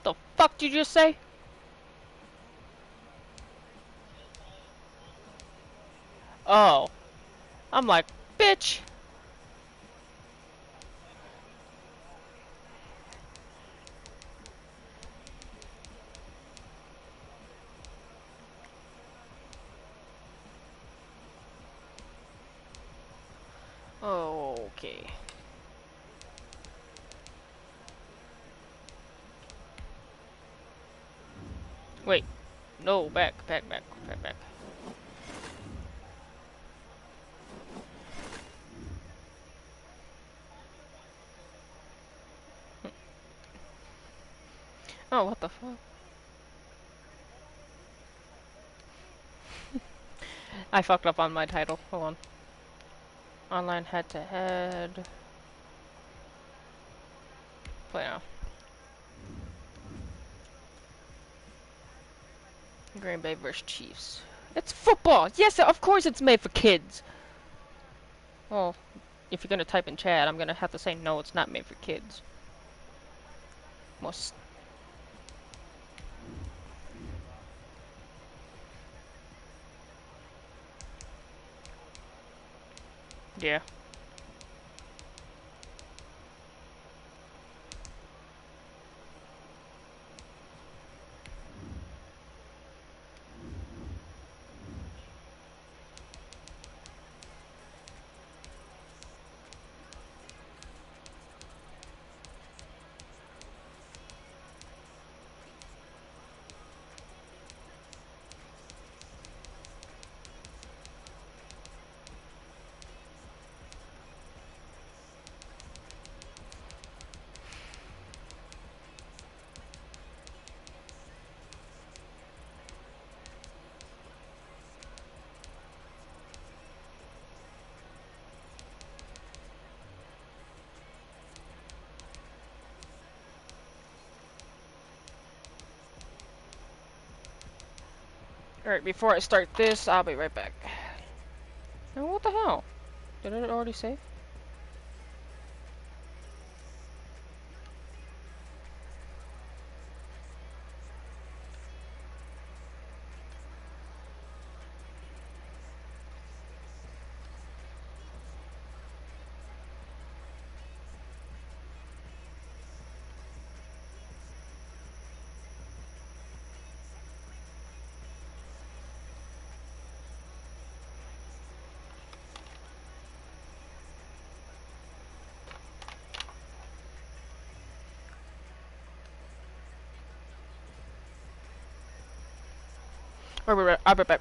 The fuck did you just say? Oh. I'm like, bitch. Okay. Wait. No, back. Oh, what the fuck? I fucked up on my title. Hold on. Online head-to-head. Play now. Green Bay vs. Chiefs. It's football! Yes, of course it's made for kids! Well, if you're gonna type in chat, I'm gonna have to say no, it's not made for kids. Most. Yeah. Alright, before I start this, I'll be right back. Oh, what the hell? Did it already save? I'll be right back.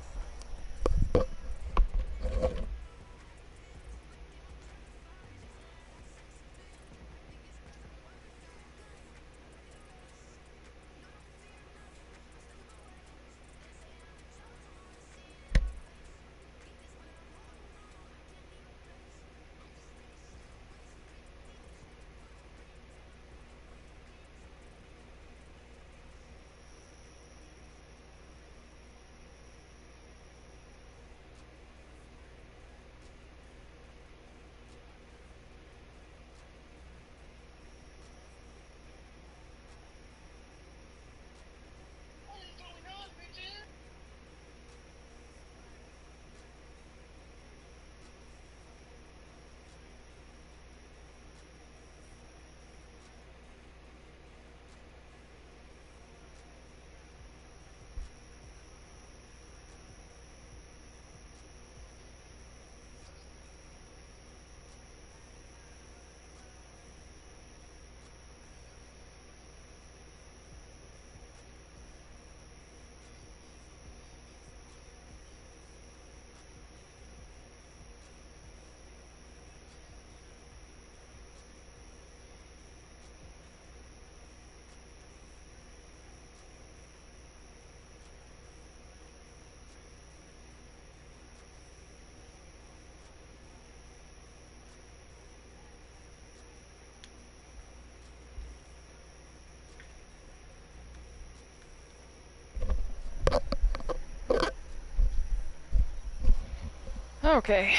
Okay.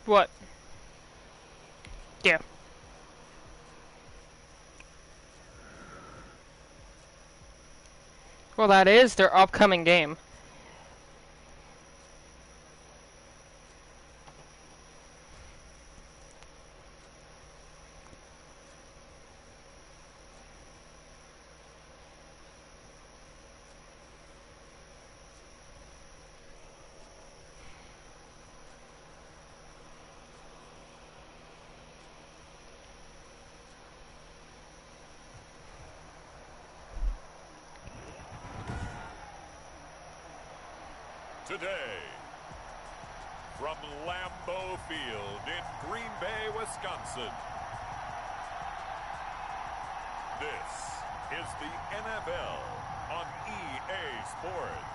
What? Yeah. Well, that is their upcoming game. Today, from Lambeau Field in Green Bay, Wisconsin, this is the NFL on EA Sports.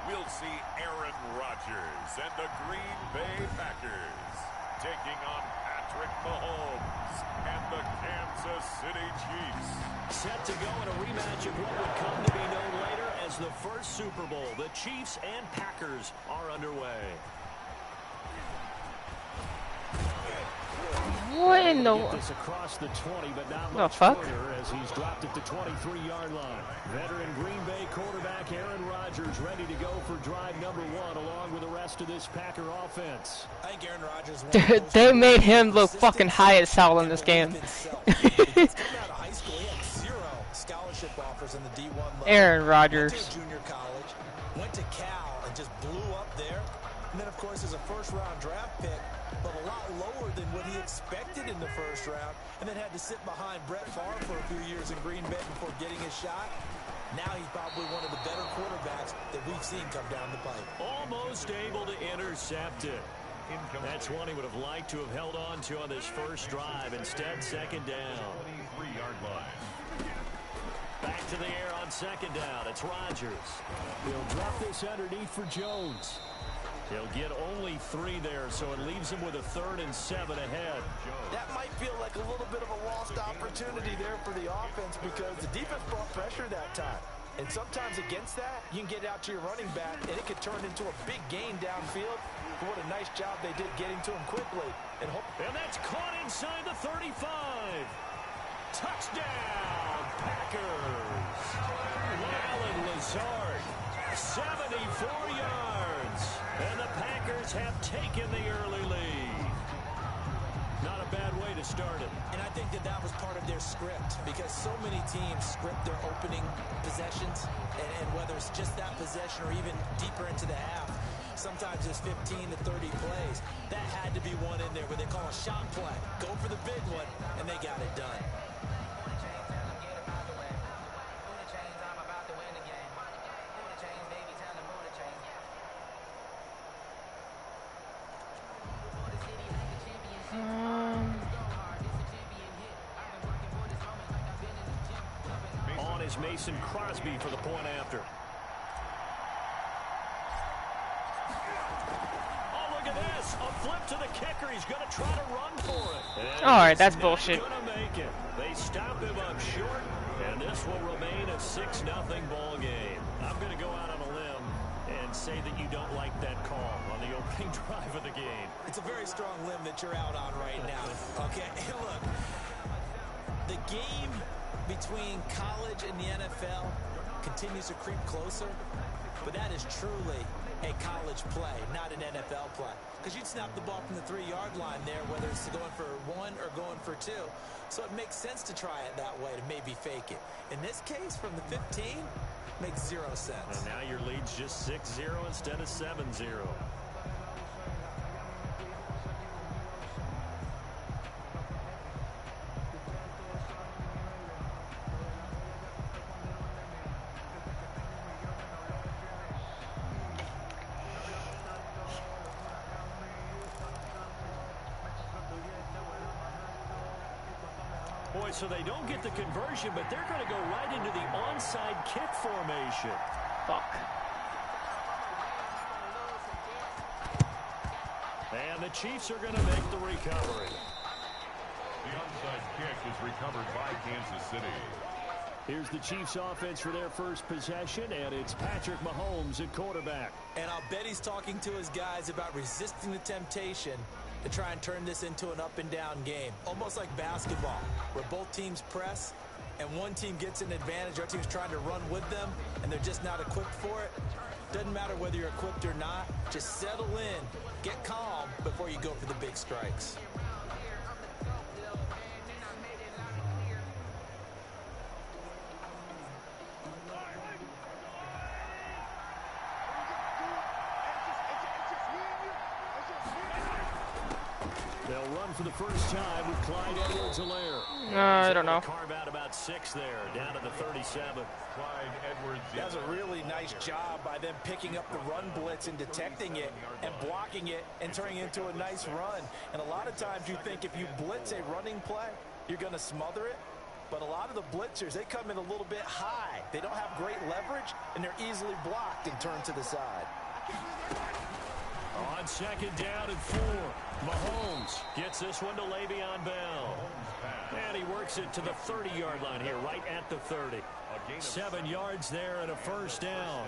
We'll see Aaron Rodgers and the Green Bay Packers taking on Patrick Mahomes and the Kansas City Chiefs. Set to go in a rematch of what would come to be known later as the first Super Bowl. The Chiefs and Packers are underway. What in the... This across the 20, but not the much fuck? further as he's dropped at the 23-yard line. Veteran Green Bay quarterback Aaron Rodgers ready to go for drive number 1 along with the rest of this Packer offense. I think Aaron Rodgers Dude, they made him look fucking high as hell in this game. Scholarship offers in the D1 level. Aaron Rodgers. Went to junior college, went to Cal and just blew up there. And then, of course, as a first-round draft pick, but a lot lower than what he expected in the first round, and then had to sit behind Brett Favre for a few years in Green Bay before getting his shot. Now he's probably one of the better quarterbacks that we've seen come down the pipe. Almost able to intercept it. That's one he would have liked to have held on to on this first drive. Instead, second down. 23-yard line. Back to the air on second down. It's Rodgers. He'll drop this underneath for Jones. He'll get only 3 there, so it leaves him with a 3rd and 7 ahead. That might feel like a little bit of a lost opportunity there for the offense because the defense brought pressure that time. And sometimes against that, you can get out to your running back, and it could turn into a big gain downfield. But what a nice job they did getting to him quickly. And that's caught inside the 35. Touchdown, Packers. Alan Lazard, 74 yards. And the Packers have taken the early lead. Not a bad way to start it. And I think that was part of their script because so many teams script their opening possessions. And whether it's just that possession or even deeper into the half, sometimes it's 15 to 30 plays. That had to be one in there where they call a shot play. Go for the big one, and they got it done. On is Mason Crosby for the point after. Oh, look at this. A flip to the kicker. He's going to try to run for it. All right, that's bullshit. Gonna make it. They stop him up short, and this will remain a 6-0 ball game. I'm going to go out on a limb and say that you don't like that call on the opening drive of the game. It's a very strong limb that you're out on right now. Okay, look, the game between college and the NFL continues to creep closer, but that is truly a college play, not an NFL play. Because you'd snap the ball from the 3-yard line there, whether it's going for 1 or going for 2. So it makes sense to try it that way, to maybe fake it. In this case, from the 15, makes 0 sense. And now your lead's just 6-0 instead of 7-0. Boy, so they don't get the conversion, but they're going to go right into the onside kick formation. Fuck. And the Chiefs are going to make the recovery. The onside kick is recovered by Kansas City. Here's the Chiefs offense for their first possession, and it's Patrick Mahomes at quarterback. And I'll bet he's talking to his guys about resisting the temptation to try and turn this into an up-and-down game. Almost like basketball, where both teams press, and one team gets an advantage, our team's trying to run with them, and they're just not equipped for it. Doesn't matter whether you're equipped or not. Just settle in, get calm before you go for the big strikes. They'll run for the first time with Clyde Edwards-Helaire. I don't know. Carve out about 6 there, down to the 37. Clyde Edwards. That's a really nice job by them picking up the run blitz and detecting it and blocking it and turning it into a nice run. And a lot of times you think if you blitz a running play, you're going to smother it. But a lot of the blitzers, they come in a little bit high. They don't have great leverage, and they're easily blocked and turned to the side. On second down and 4, Mahomes gets this one to Le'Veon Bell. And he works it to the 30-yard line here, right at the 30. 7 yards there and a first down.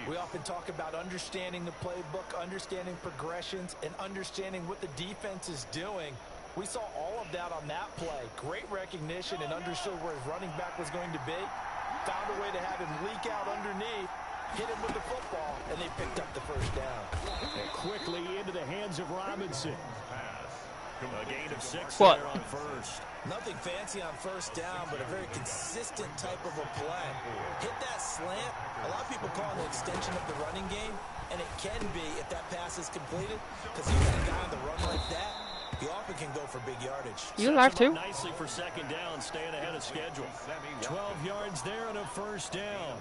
We often talk about understanding the playbook, understanding progressions, and understanding what the defense is doing. We saw all of that on that play. Great recognition and understood where his running back was going to be. Found a way to have him leak out underneath, hit him with the football, and they picked up the first down. And quickly into the hands of Robinson. A gain of 6 What? there on first. Nothing fancy on first down, but a very consistent type of a play. Hit that slant. A lot of people call it an extension of the running game, and it can be if that pass is completed, because you got a guy on the run like that, he often can go for big yardage. You live too. Nicely for second down, staying ahead of schedule. 12 yards there and a first down.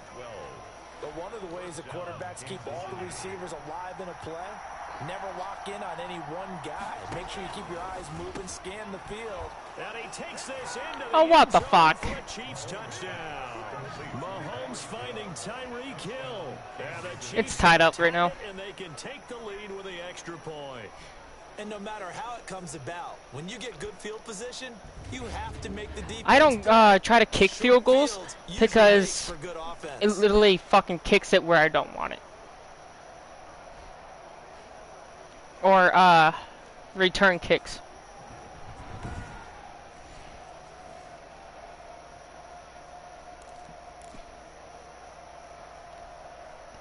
But one of the ways the quarterbacks keep all the receivers alive in a play, never lock in on any one guy. Make sure you keep your eyes moving, scan the field. And he takes this into the Oh, what end the zone fuck? for a Chiefs touchdown. Mahomes finding Tyreek Hill. And the Chiefs It's tied up right now. And they can take the lead with the extra point. And no matter how it comes about, when you get good field position, you have to make the defense. I don't try to kick field goals because for good offense. it literally fucking kicks it where I don't want it. Or return kicks.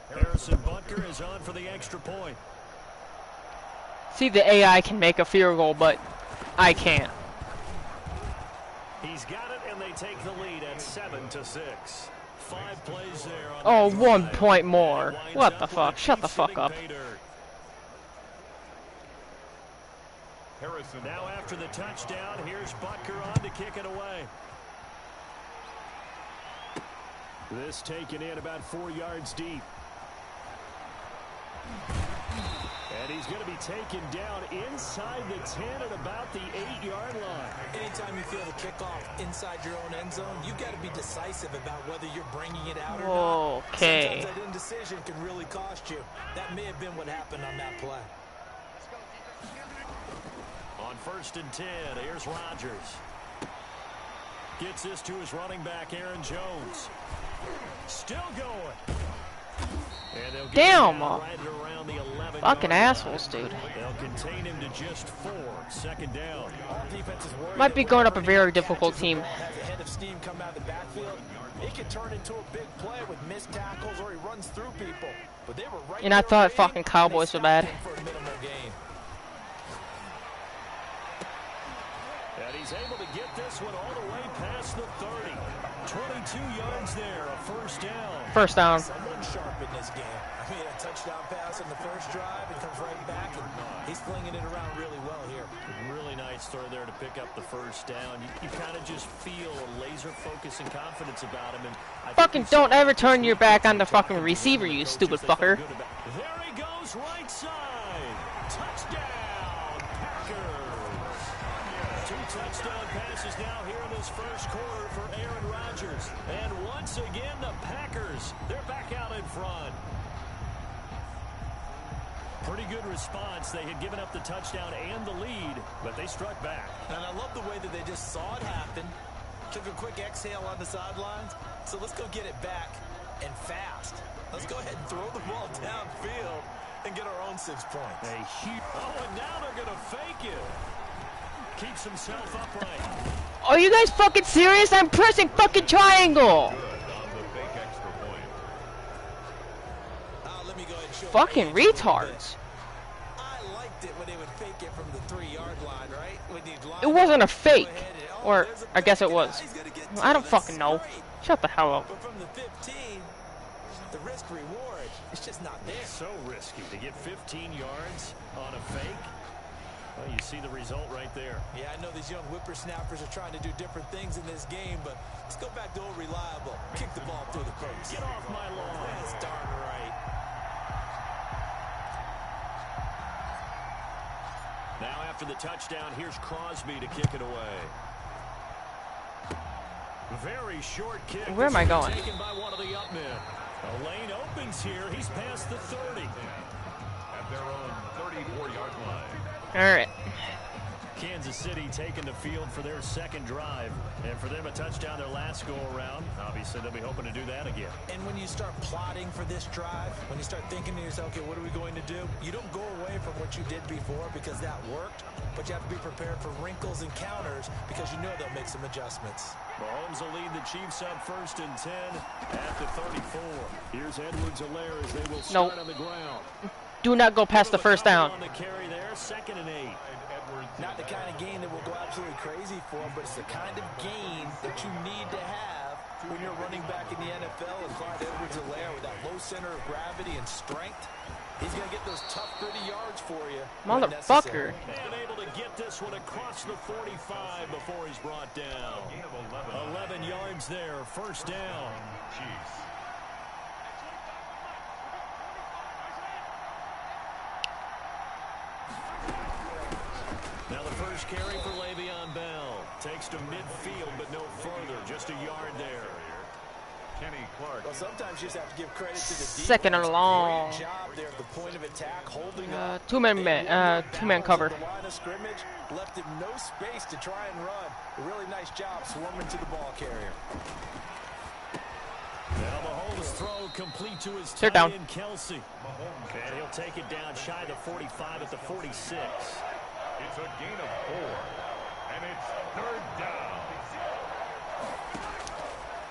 Harrison Butker is on for the extra point. See, the AI can make a field goal, but I can't. He's got it, and they take the lead at 7-6. 5 plays there. Oh, On the 1 drive. point more. Winds What up the with fuck? Shut the Chiefs fuck hitting up. pay dirt. Harrison. Now after the touchdown, here's Butker on to kick it away. This taken in about 4 yards deep. And he's going to be taken down inside the 10 at about the 8-yard line. Anytime you feel the kickoff inside your own end zone, you've got to be decisive about whether you're bringing it out or not. Okay. Sometimes that indecision can really cost you. That may have been what happened on that play. On 1st and 10, here's Rodgers. Gets this to his running back, Aaron Jones. Still going. And they'll get Damn. him down right around the 11 Fucking yard assholes, line. dude. They'll contain him to just 4. Second down. All defenses worry Might that be when going up a Purdy very catches difficult the team. ball, has a head of steam come out of the backfield, it can turn into a big play with missed tackles or he runs through people. But they were right And I there thought waiting, fucking and they Cowboys were bad. stopped him for a minimal gain. And he's able to get this one all the way past the 30. 22 yards there, a first down. First down. Someone sharp in this game. I mean, a touchdown pass on the first drive, it comes right back, and he's flinging it around really well here. Really nice throw there to pick up the first down. You kind of just feel a laser focus and confidence about him. And I think Fucking we saw don't ever that turn this your week back with on the some fucking talking receiver, to the you coaches. stupid They felt fucker. good about it. There he goes, right side. Touchdown, Packers. 2 touchdown passes now here in this first quarter for Aaron Rodgers. And once again, the Packers, they're back out in front. Pretty good response. They had given up the touchdown and the lead, but they struck back. And I love the way that they just saw it happen, took a quick exhale on the sidelines. So let's go get it back and fast. Let's go ahead and throw the ball downfield and get our own 6 points. Oh, and now they're going to fake it. Keeps himself upright. Are you guys fucking serious? I'm pressing fucking triangle. Let me go ahead and show Fucking retards. I liked it when they would fake it from the 3-yard line, right? When It wasn't a fake. Or, I guess it was. I don't fucking know. Shut the hell up. But from the 15, the risk reward is just not there. So risky to get 15 yards on a fake. Well, you see the result right there. Yeah, I know these young whippersnappers are trying to do different things in this game, but let's go back to old reliable. Kick the ball through the post. Get off my lawn. That's darn right. Now after the touchdown, here's Crosby to kick it away. Very short kick. Where am I going? Taken by one of the up men. A lane opens here. He's past the 30. At their own 34-yard line. Alright. Kansas City taking the field for their second drive. And for them, a touchdown their last go-around. Obviously, they'll be hoping to do that again. And when you start plotting for this drive, when you start thinking to yourself, okay, what are we going to do? You don't go away from what you did before because that worked, but you have to be prepared for wrinkles and counters because you know they'll make some adjustments. Mahomes will lead the Chiefs up 1st and 10 at the 34. Here's Edwards-Helaire as they will start on the ground. Do not go past the first down. On the carry there, 2nd and 8. Not the kind of game that will go absolutely crazy for him, but it's the kind of game that you need to have when you're running back in the NFL. And Clyde Edwards-Helaire with that low center of gravity and strength, he's going to get those tough, gritty yards for you. Motherfucker. And able to get this one across the 45 before he's brought down. 11 yards there, 1st down. Chiefs. Now the first carry for Le'Veon Bell. Takes to midfield, but no further. Just a yard there. Kenny Clark. Well, sometimes you just have to give credit to the defense. Second and long. Great job there at the point of attack, holding up. Two-man cover. The line of scrimmage left him no space to try and run. A really nice job swarming to the ball carrier. Now Mahomes' throw complete to his They're tight down. end Kelsey. And he'll take it down shy of the 45 at the 46. It's a gain of 4. And it's 3rd down.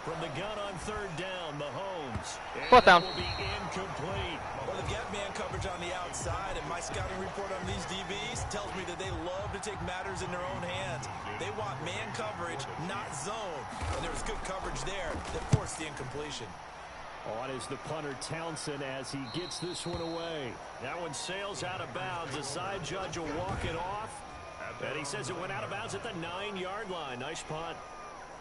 From the gun on 3rd down, Mahomes. And 4th down. will be incomplete. Well, they've got man coverage on the outside, and my scouting report on these DBs tells me that they love to take matters in their own hands. They want man coverage, not zone. And there was good coverage there that forced the incompletion. On is the punter Townsend as he gets this one away. That one sails out of bounds. The side judge will walk it off. And he says it went out of bounds at the 9-yard line. Nice punt.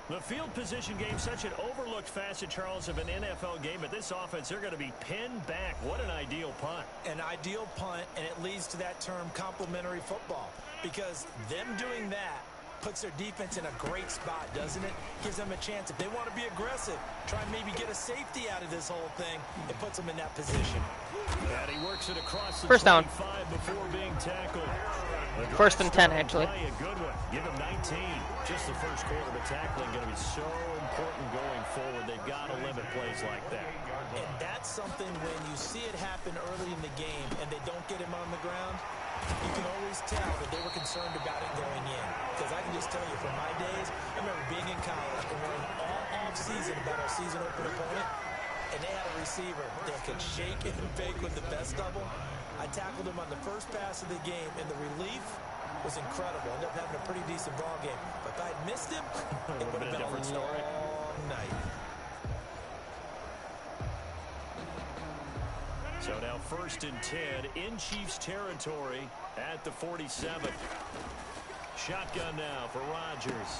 The field position game, such an overlooked facet, Charles, of an NFL game. But this offense, they're going to be pinned back. What an ideal punt. An ideal punt, and it leads to that term complementary football. Because them doing that puts their defense in a great spot, doesn't it? Gives them a chance. If they want to be aggressive, try and maybe get a safety out of this whole thing, it puts them in that position. And he works it across the 1st down. 25 before being tackled. 1st and 10, actually. A good one. Give him 19. Just the first quarter, but tackling going to be so important going forward. They've got to limit plays like that. And that's something when you see it happen early in the game and they don't get him on the ground, you can always tell that they were concerned about it going in. Because I can just tell you from my days, I remember being in college and learning all off-season about our season open opponent, and they had a receiver that could shake and bake with the best of them. I tackled him on the first pass of the game, and the relief was incredible. Ended up having a pretty decent ball game. But if I'd missed him, it would have been a different story. long night. So now 1st and 10 in Chiefs territory at the 47. Shotgun now for Rodgers.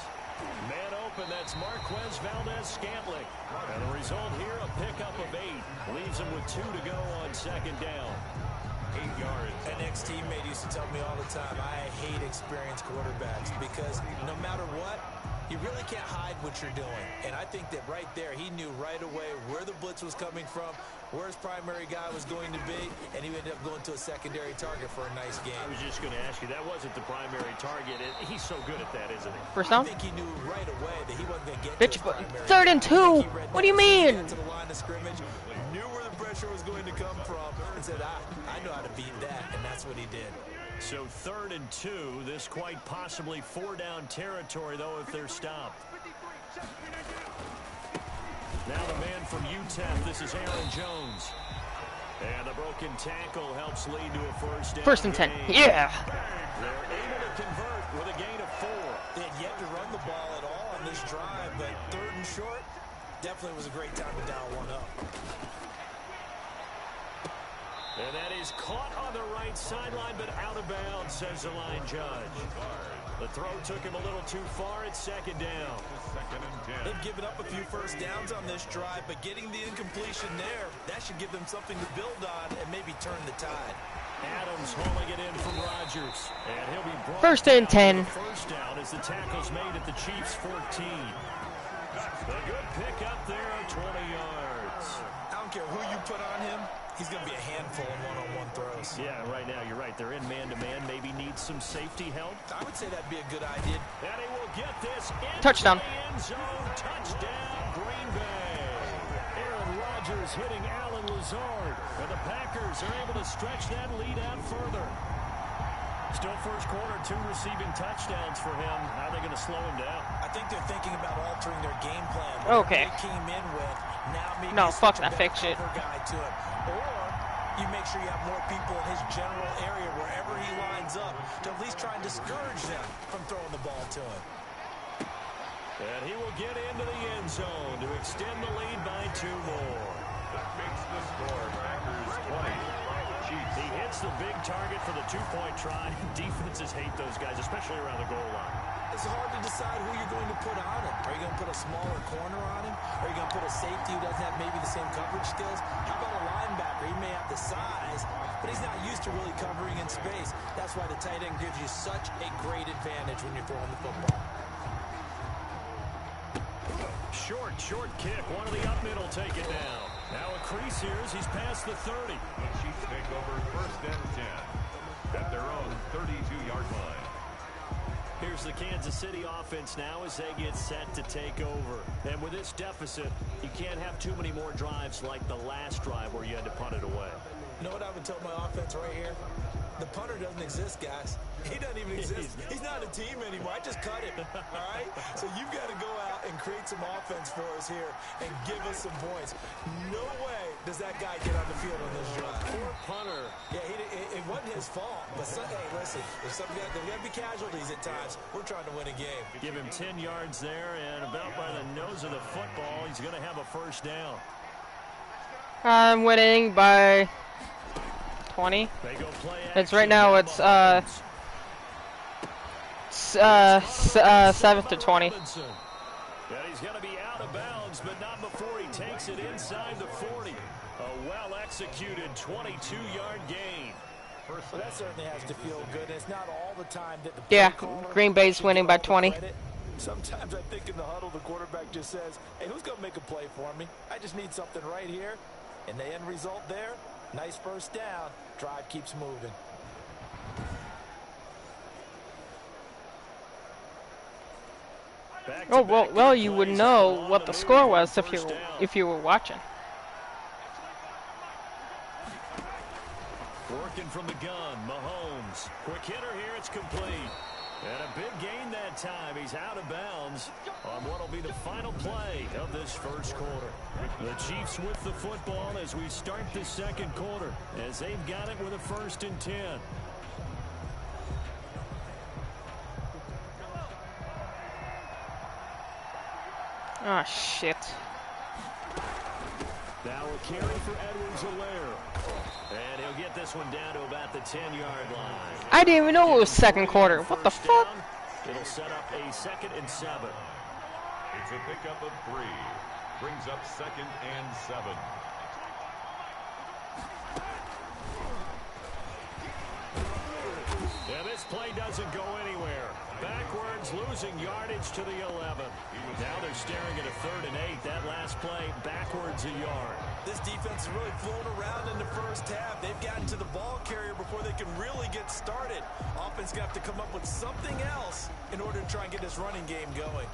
Man open, that's Marquez Valdez-Scantling. And the result here, a pickup of 8. Leaves him with 2 to go on 2nd down. 8 yards. An ex-teammate used to tell me all the time, I hate experienced quarterbacks because no matter what, You really can't hide what you're doing. And I think that right there, he knew right away where the blitz was coming from, where his primary guy was going to be, and he ended up going to a secondary target for a nice game. I was just going to ask you, that wasn't the primary target. He's so good at that, isn't he? First down? I think he knew right away that he wasn't going to get Bitch, to his primary 3rd and 2. What do you mean? To the line of scrimmage, knew where the pressure was going to come from, and said, I know how to beat that, and that's what he did. So 3rd and 2, this quite possibly 4-down territory, though, if they're stopped. Now the man from UTEP, this is Aaron Jones. And the broken tackle helps lead to a first down. 1st and 10. Yeah. They're able to convert with a gain of 4. They had yet to run the ball at all on this drive, but 3rd and short definitely was a great time to dial one up. And that is caught on the right sideline, but out of bounds, says the line judge. The throw took him a little too far at 2nd down. They've given up a few first downs on this drive, but getting the incompletion there, that should give them something to build on and maybe turn the tide. Adams hauling it in from Rodgers. And he'll be brought 1st and 10. First down as the tackle's made at the Chiefs' 14. A good pick up there of 20 yards. I don't care who you put on him, he's going to be a handful in one-on-one throws. Yeah, right now, you're right. They're in man-to-man. Maybe needs some safety help. I would say that'd be a good idea. And he will get this into Touchdown. the end zone. Touchdown, Green Bay. Aaron Rodgers hitting Alan Lazard. And the Packers are able to stretch that lead out further. Still first quarter, 2 receiving touchdowns for him. How are they going to slow him down? I think they're thinking about altering their game plan. Okay. They came in with, now maybe No, fuck switch a that bit fake of shit. cover guy to him. Or you make sure you have more people in his general area wherever he lines up to at least try and discourage them from throwing the ball to him. And he will get into the end zone to extend the lead by 2 more. That makes the score Packers 20. Chiefs. He hits the big target for the 2-point try. Defenses hate those guys, especially around the goal line. It's hard to decide who you're going to put on him. Are you going to put a smaller corner on him? Are you going to put a safety who doesn't have maybe the same coverage skills? How about a linebacker? He may have the size, but he's not used to really covering in space. That's why the tight end gives you such a great advantage when you're throwing the football. Short kick. One of the up middle take it down. Now a crease here as he's past the 30. The Chiefs take over 1st and 10 at their own 32-yard line. Here's the Kansas City offense now as they get set to take over. And with this deficit, you can't have too many more drives like the last drive where you had to punt it away. You know what I would tell my offense right here? The punter doesn't exist, guys. He doesn't even exist. He's not a team anymore. I just cut him, all right? So you've got to go out and create some offense for us here and give us some points. No way does that guy get on the field on this drive. Poor punter. Yeah, it wasn't his fault. But, hey, listen, there's got to be casualties at times. We're trying to win a game. Give him 10 yards there, and about by the nose of the football, he's going to have a first down. I'm winning by 20. It's right now. It's 7 to 20. And he's going to be out of bounds, but not before he takes it inside the 40. A well-executed 22-yard gain. Well, that certainly has to feel good. It's not all the time that the Yeah, caller Green Bay's winning by 20. Sometimes I think in the huddle, the quarterback just says, hey, who's going to make a play for me? I just need something right here. And the end result there, nice first down. Drive keeps moving. Oh well, you would know what the score was if you were watching. Working from the gun, Mahomes. Quick hitter here, it's complete. And a big gain that time. He's out of bounds on what will be the final play of this first quarter. The Chiefs with the football as we start the second quarter, as they've got it with a 1st and 10. Ah, shit. Now a carry for Edwards-Helaire. And he'll get this one down to about the 10-yard line. I didn't even know it was second quarter. What the fuck? It'll set up a 2nd and 7. It's a pickup of 3. Brings up 2nd and 7. Yeah, this play doesn't go anywhere. backwards, losing yardage to the 11. Now they're staring at a 3rd and 8. That last play, backwards a yard. This defense is really flown around in the first half. They've gotten to the ball carrier before they can really get started. Offense going to have to come up with something else in order to try and get this running game going.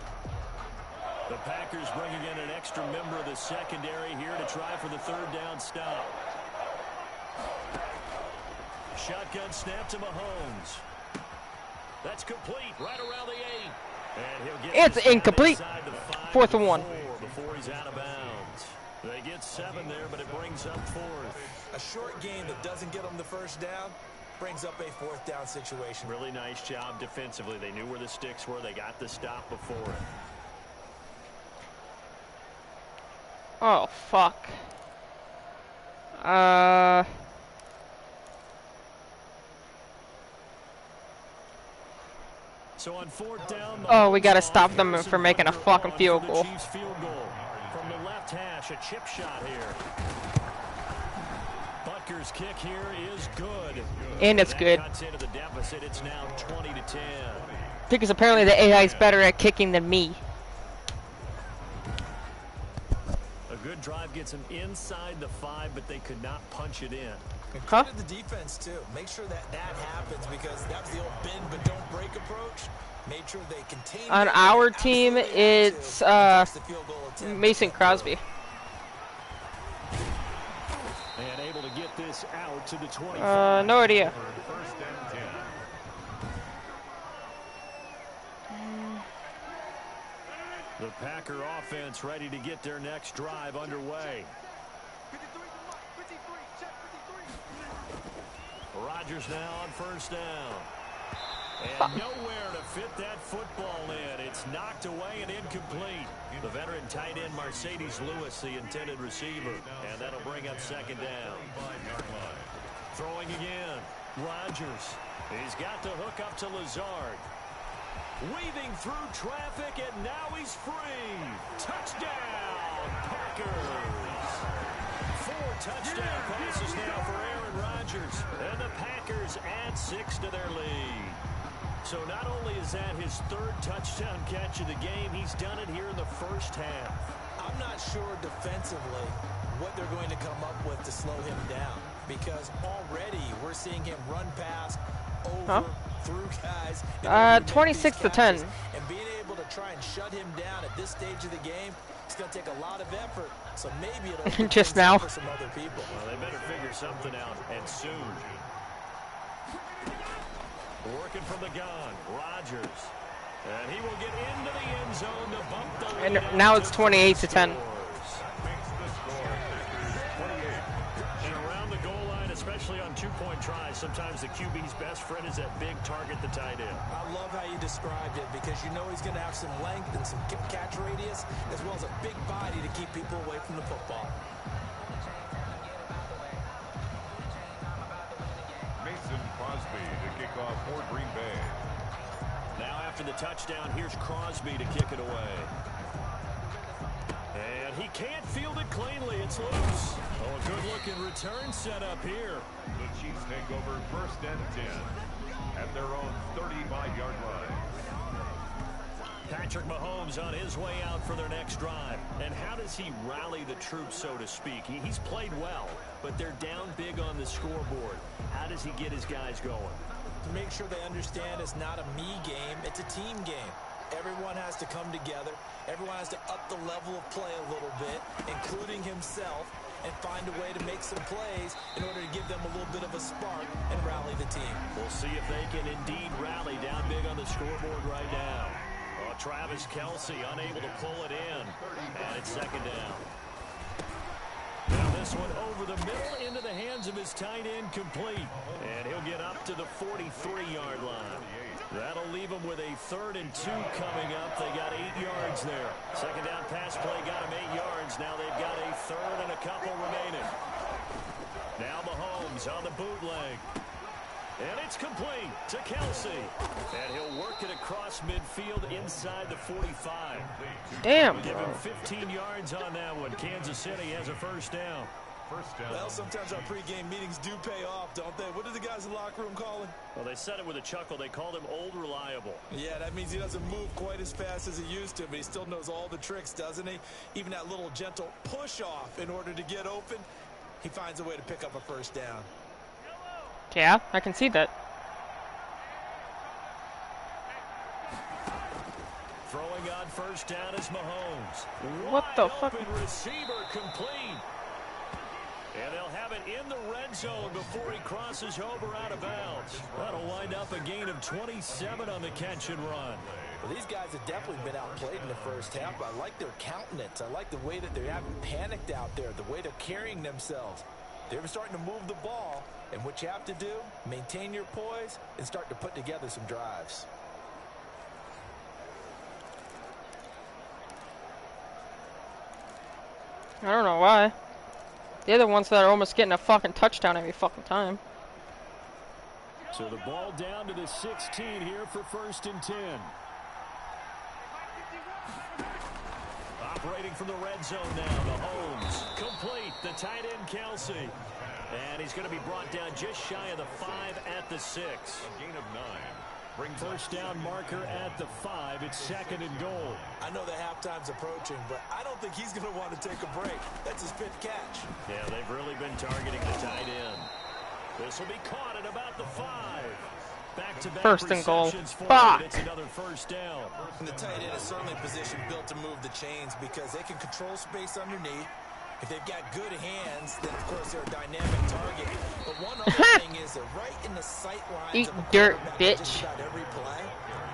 The Packers bringing in an extra member of the secondary here to try for the 3rd down stop. Shotgun snap to Mahomes. That's complete right around the 8. And he'll get It's incomplete. 4th and 1. Before he's out of bounds. They get 7 there, but it brings up 4th. A short game that doesn't get them the first down brings up a 4th down situation. Really nice job defensively. They knew where the sticks were. They got the stop before it. Oh, fuck. So on 4th down, Oh, we gotta stop them from making a fucking field goal. Field goal. From the left hash, a chip shot here. Butker's kick here is good. And it's good. Cuts into the deficit. It's now 20-10. Because apparently the AI is better at kicking than me. A good drive gets them inside the 5, but they could not punch it in. Huh? The defense, too. Make sure that happens because that was the old bend but don't break approach. Made sure they contain On our team, it's Mason Crosby. And able to get this out to the 25. No idea. First and 10. The Packer offense ready to get their next drive underway. Rodgers now on 1st down. And nowhere to fit that football in. It's knocked away and incomplete. The veteran tight end Mercedes Lewis, the intended receiver. And that'll bring up 2nd down. Throwing again. Rodgers. He's got to hook up to Lazard. Weaving through traffic, and now he's free. Touchdown, Packers. 4 touchdown passes now for Aaron Rodgers. And the Packers add 6 to their lead. So not only is that his 3rd touchdown catch of the game, he's done it here in the first half. I'm not sure defensively what they're going to come up with to slow him down because already we're seeing him run past, over, through guys. 26-10. And being able to try and shut him down at this stage of the game, it's going to take a lot of effort. So maybe it'll just now for some other people. Well, they better figure something out, and soon. Working from the gun, Rodgers. And he will get into the end zone to bump the lead. And now it's 28-10. And around the goal line, especially on 2-point tries, sometimes the QB's best friend is that big target, the tight end. I love how you described it because you know he's going to have some length and some catch radius as well as a big body to keep people away from the football. Mason Crosby to kick off for Green Bay. Now after the touchdown, here's Crosby to kick it away. And he can't field it cleanly. It's loose. Oh, a good-looking return set up here. The Chiefs take over 1st and 10 at their own 35-yard line. Patrick Mahomes on his way out for their next drive. And how does he rally the troops, so to speak? He's played well, but they're down big on the scoreboard. How does he get his guys going? To make sure they understand it's not a me game, it's a team game. Everyone has to come together. Everyone has to up the level of play a little bit, including himself, and find a way to make some plays in order to give them a little bit of a spark and rally the team. We'll see if they can indeed rally down big on the scoreboard right now. Oh, Travis Kelce unable to pull it in. And it's 2nd down. Now this one over the middle into the hands of his tight end complete. And he'll get up to the 43-yard line. That'll leave them with a 3rd and 2 coming up. They got 8 yards there. 2nd down pass play got them 8 yards. Now they've got a 3rd and a couple remaining. Now Mahomes on the bootleg. And it's complete to Kelce. And he'll work it across midfield inside the 45. Damn. Give him 15 yards on that one. Kansas City has a 1st down. First down. Well, sometimes our pregame meetings do pay off, don't they? What did the guys in the locker room call him? Well, they said it with a chuckle. They called him Old Reliable. Yeah, that means he doesn't move quite as fast as he used to, but he still knows all the tricks, doesn't he? Even that little gentle push-off in order to get open, he finds a way to pick up a first down. Yeah, I can see that. Throwing on first down is Mahomes. What the fuck? Open receiver complete. And they'll have it in the red zone before he crosses over out of bounds. That'll wind up a gain of 27 on the catch and run. Well, these guys have definitely been outplayed in the first half. I like their countenance. I like the way that they haven't panicked out there, the way they're carrying themselves. They're starting to move the ball, and what you have to do, maintain your poise and start to put together some drives. I don't know why. They're the ones that are almost getting a fucking touchdown every fucking time. So the ball down to the 16 here for 1st and 10. Operating from the red zone now, Mahomes. Complete, the tight end Kelsey. And he's going to be brought down just shy of the 5 at the 6. A gain of 9. First down marker at the 5. It's 2nd and goal. I know the halftime's approaching, but I don't think he's going to want to take a break. That's his 5th catch. Yeah, they've really been targeting the tight end. This will be caught at about the 5. Back-to-back 1st and goal. receptions for him, Fuck. and it's another first down. And the tight end is certainly positioned built to move the chains because they can control space underneath. If they've got good hands, then of course they're a dynamic target. But one other thing is they're right in the sight lines Eat of the dirt, quarterback bitch. just about every play.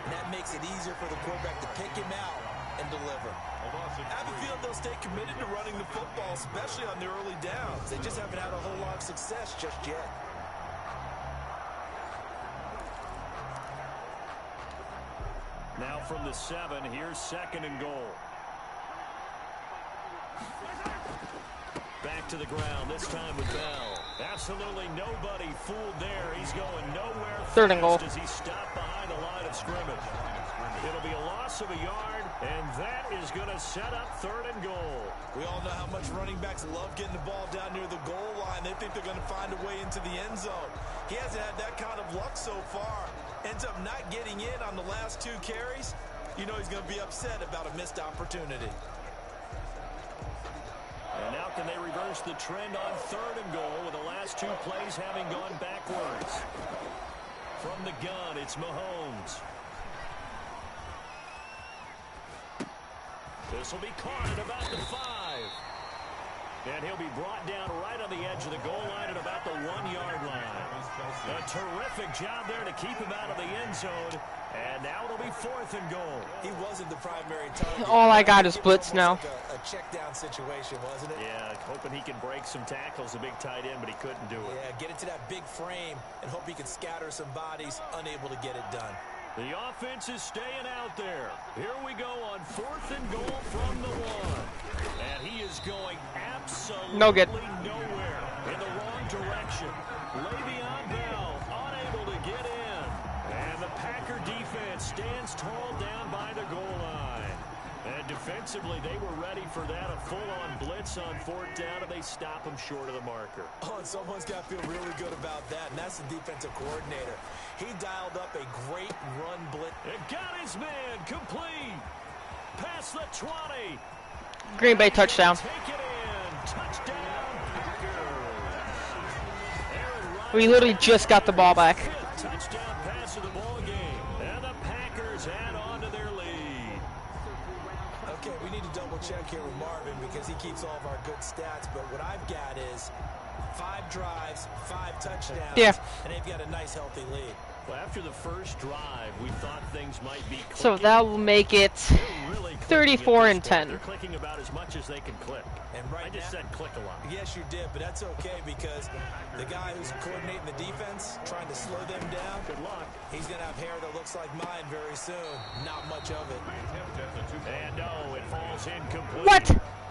And that makes it easier for the quarterback to pick him out and deliver. I have a feeling they'll stay committed to running the football, especially on the early downs. They just haven't had a whole lot of success just yet. Now from the 7, here's 2nd and goal. Back to the ground, this time with Bell. Absolutely nobody fooled there. He's going nowhere 3rd and goal. as he stopped behind the line of scrimmage. It'll be a loss of a yard, and that is going to set up 3rd and goal. We all know how much running backs love getting the ball down near the goal line. They think they're going to find a way into the end zone. He hasn't had that kind of luck so far. Ends up not getting in on the last 2 carries. You know he's going to be upset about a missed opportunity. And now can they reverse the trend on 3rd and goal with the last 2 plays having gone backwards? From the gun, it's Mahomes. This will be caught at about the 5. And he'll be brought down right on the edge of the goal line at about the 1-yard line. A terrific job there to keep him out of the end zone. And now it'll be 4th and goal. He wasn't the primary target. All I got is blitz It was now. almost like a check down situation, wasn't it? Yeah, hoping he can break some tackles, a big tight end, but he couldn't do it. Yeah, get it to that big frame and hope he can scatter some bodies, unable to get it done. The offense is staying out there. Here we go on 4th and goal from the 1. And he is going absolutely No good. nowhere in the wrong direction. Le'Veon Bell unable to get in. And the Packer defense stands tall down by the goal line. And defensively, they were ready for that, a full-on blitz on 4th down, and they stop him short of the marker. Oh, and someone's got to feel really good about that, and that's the defensive coordinator. He dialed up a great run blitz. It got his man complete. Past the 20. Green Bay touchdown. Take it in. Touchdown, Packers. Aaron Rodgers, We literally just got the ball back. 5th touchdown pass of the ball game. And the Packers add on to their lead. Okay, we need to double check here with Marvin because he keeps all of our good stats, but what I've got is 5 drives, 5 touchdowns, Yeah. and they've got a nice healthy lead. Well, after the first drive, we thought things might be clicking. So that will make it They're really clicking 34 at and this point. 10. They're clicking about as much as they can click. And right I just now- said click a lot. Yes, you did, but that's okay because the guy who's coordinating the defense, trying to slow them down, Good luck. he's going to have hair that looks like mine very soon. Not much of it. And no, it falls incomplete. What?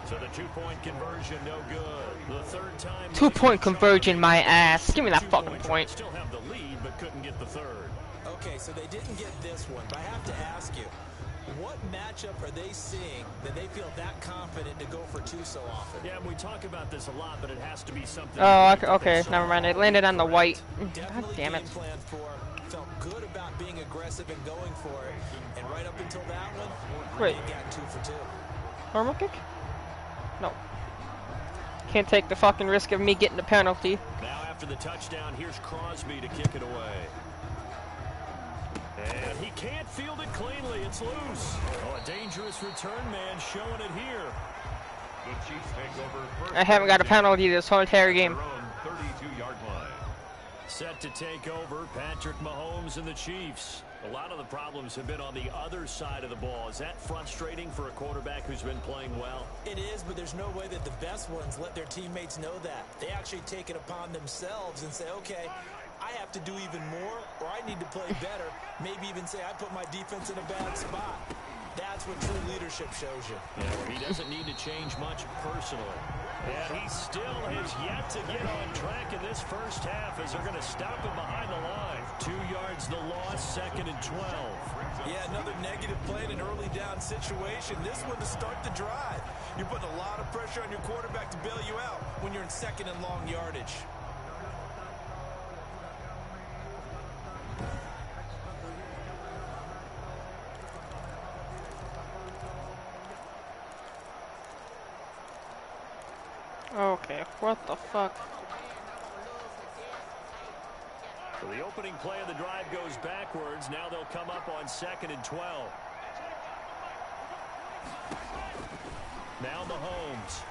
So the 2-point conversion, no good. The 3rd time. 2-point conversion, my ass. Give me that fucking point. Still have the lead, but couldn't get the 3rd. Okay, so they didn't get this one, but I have to ask you, What matchup are they seeing that they feel that confident to go for 2 so often? Yeah, we talk about this a lot, but it has to be something. Oh, okay, never mind. It landed on the white. God Definitely damn it. game plan for. Felt good about being aggressive and going for it. And right up until that one, Wait. they got 2 for 2. Normal kick? No. Can't take the fucking risk of me getting a penalty. Now after the touchdown, here's Crosby to kick it away. And he can't field it cleanly. It's loose. Oh, a dangerous return man showing it here. The Chiefs take over first. I haven't got a penalty this whole entire game. Their own 32-yard line. Set to take over, Patrick Mahomes and the Chiefs. A lot of the problems have been on the other side of the ball. Is that frustrating for a quarterback who's been playing well? It is, but there's no way that the best ones let their teammates know that. They actually take it upon themselves and say, okay, I have to do even more, or I need to play better. Maybe even say I put my defense in a bad spot. That's what true leadership shows you. Yeah, where he doesn't need to change much personally. And he still has yet to get on track in this first half as they're going to stop him behind the line. 2 yards the loss, 2nd and 12. Yeah, another negative play in an early down situation. This one to start the drive. You're putting a lot of pressure on your quarterback to bail you out when you're in 2nd and long yardage. Okay, what the fuck? So the opening play of the drive goes backwards. Now they'll come up on 2nd and 12. Now Mahomes.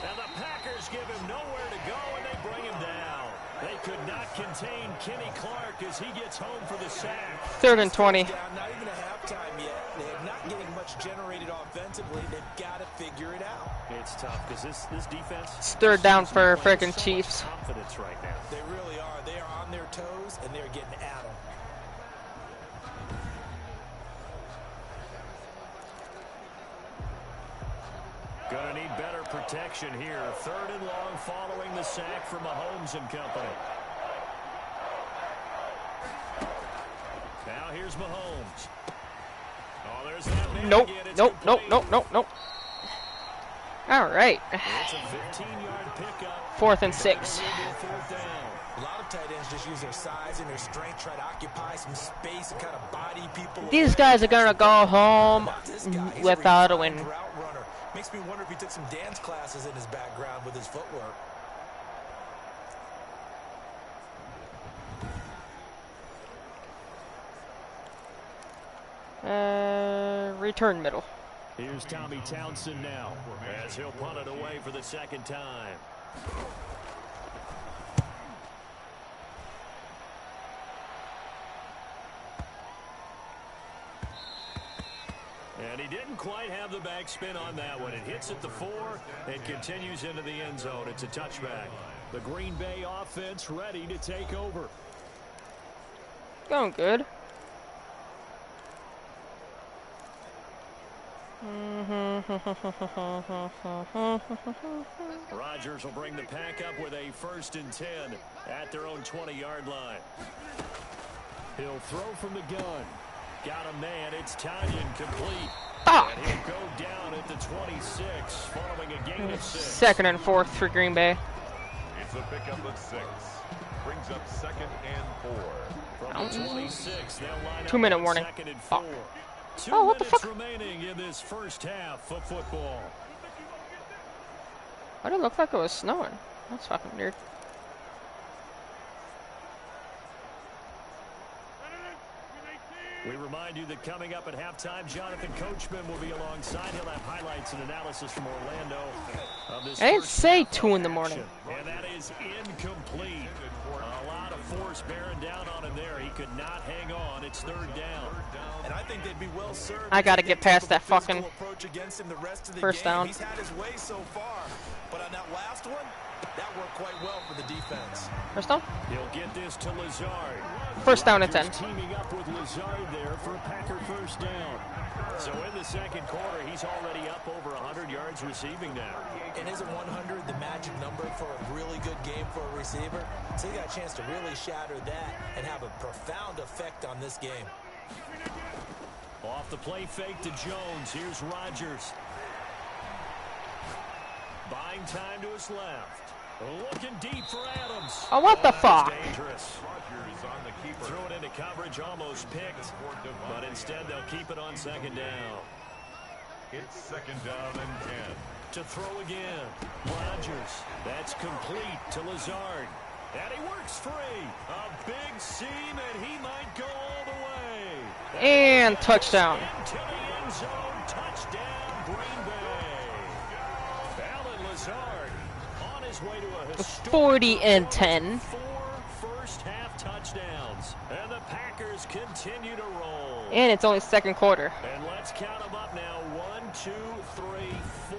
And the Packers give him nowhere to go, and they bring him down. They could not contain Kenny Clark as he gets home for the sack. 3rd and 20. Not even a halftime yet. They're not getting much generated offensively. They've got to figure it out. It's tough because this defense. It's 3rd down for frickin' so Chiefs. Confidence right now. They really are. They are on their toes, and they're getting at them. Gonna need better protection here. 3rd and long following the sack from Mahomes and company. Now here's Mahomes. Oh, there's that man Nope, again. It's nope, nope, complete. nope, nope, nope. All right. It's a 15-yard pickup. 4th and 6. A lot of tight ends just use their size and their strength, try to occupy some space and kind of body people. These guys are gonna go home Not this guy. He's without a refined win. route runner. Makes me wonder if he took some dance classes in his background with his footwork. Return middle. Here's Tommy Townsend now as he'll punt it away for the 2nd time. And he didn't quite have the backspin on that one. It hits at the 4 and continues into the end zone. It's a touchback. The Green Bay offense ready to take over. Going good. Rodgers will bring the pack up with a 1st and 10 at their own 20-yard line. He'll throw from the gun. Got a man. It's Tanyan complete. Fuck. And he'll go down at the 26 following a gain of 6. 2nd and 4th for Green Bay. It's a pickup of 6. Brings up 2nd and 4. From the 26, they'll line up 2-minute on warning. 2nd and Fuck. 4. 2 Oh, what the minutes fuck? remaining in this first half of football. Why did it look like it was snowing? That's fucking weird. We remind you that coming up at halftime, Jonathan Coachman will be alongside. He'll have highlights and analysis from Orlando of this I didn't first say half 2 in the action. morning. And that is incomplete. A lot of force bearing down on him there. He could not hang on. It's 3rd down. And I think they'd be well served. I gotta if get they past take a that fucking physical approach against him the rest of the first game. down. He's had his way so far, but on that last one, that worked quite well for the defense. First down? He'll get this to Lazard. First down and 10. Rodgers teaming up with Lazard there for a Packer 1st down. So in the 2nd quarter, he's already up over 100 yards receiving now. And isn't 100 the magic number for a really good game for a receiver? So he got a chance to really shatter that and have a profound effect on this game. Off the play fake to Jones. Here's Rodgers. Buying time to his left. Looking deep for Adams. Oh, what the fuck? Dangerous. Rodgers on the keeper. Threw it into coverage, almost picked. But instead, they'll keep it on second down. It's second down and 10. To throw again. Rodgers. That's complete to Lazard. And he works free. A big seam, and he might go all the way. And touchdown. Into the end zone. Touchdown, Green Bay. Alan Lazard on his way to a historic 40 and 10. 4 first-half touchdowns. And the Packers continue to roll. And it's only second quarter. And let's count them up now. 1, 2, 3, 4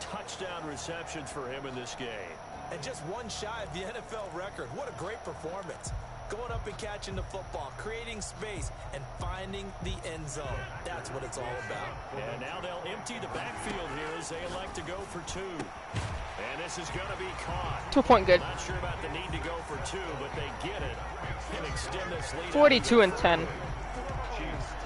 touchdown receptions for him in this game. And just one shy of the NFL record. What a great performance. Going up and catching the football, creating space, and finding the end zone. That's what it's all about. And now they'll empty the backfield here as they elect to go for 2. And this is going to be caught. 2-point good. Not sure about the need to go for 2, but they get it and extend this lead. 42 and 10.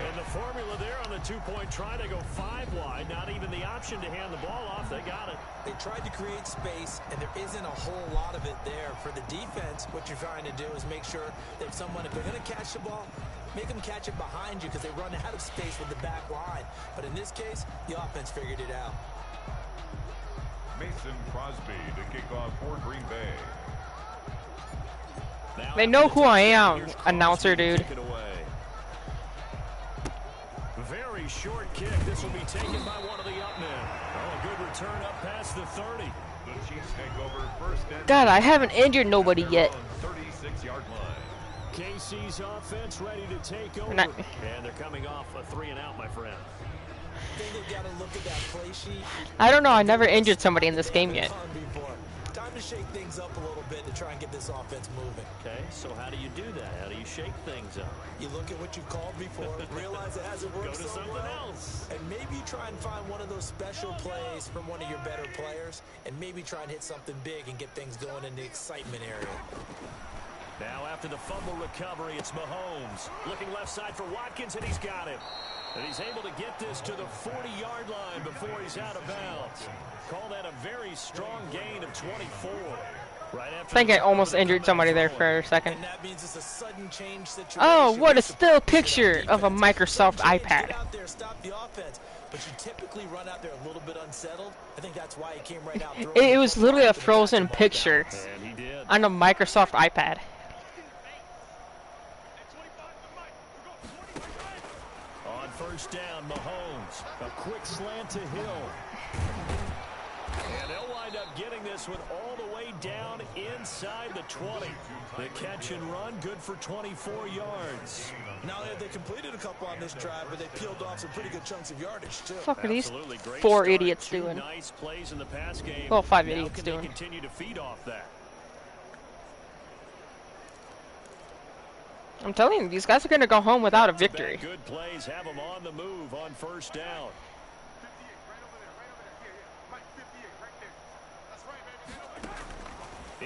And the formula there on the 2-point try to go 5 wide. Not even the option to hand the ball off. They got it. They tried to create space, and there isn't a whole lot of it there. For the defense, what you're trying to do is make sure that if they're going to catch the ball, make them catch it behind you because they run out of space with the back line. But in this case, the offense figured it out. Mason Crosby to kick off for Green Bay. Now They know who I am, here's Crosby announcer to dude. kick it away. Very short kick. This will be taken by one of the up men. Oh, a good return up past the 30. The Chiefs take over first and God, I haven't injured nobody yet. 36-yard line. KC's offense ready to take over. Not- And they're coming off a 3-and-out, my friend. I think they've got to look at that play sheet. I don't know. I never injured somebody in this game yet. Time to shake things up a little bit to try and get this offense moving. Okay, so how do you do that? How do you shake things up? You look at what you called before, realize it hasn't Go worked to so something well, else. and maybe you try and find one of those special plays from one of your better players, and maybe try and hit something big and get things going in the excitement area. Now after the fumble recovery, it's Mahomes. Looking left side for Watkins, and he's got him. And he's able to get this to the 40-yard line before he's out of bounds. Call that a very strong gain of 24. Right after I think I almost injured somebody there for a second. And that means it's a sudden change situation. Oh, what a You're still supposed to picture get of a defense. Microsoft Change, iPad. Get out there, stop the offense, but you typically run out there a little bit unsettled. I think that's why he came right out. It was literally a frozen picture And he did. on a Microsoft iPad. On first down, Mahomes. A quick slant to Hill. And they'll wind up getting this one all the way down inside the 20. The catch and run, good for 24 yards. Now they completed a couple on this drive, but they peeled off some pretty good chunks of yardage too. Fuck are these Absolutely great 4 start. idiots 2 doing? nice plays in the pass game. Well, 5 Now idiots can doing. they continue to feed off that? I'm telling you, these guys are going to go home without a victory. Good plays have them on the move on first down.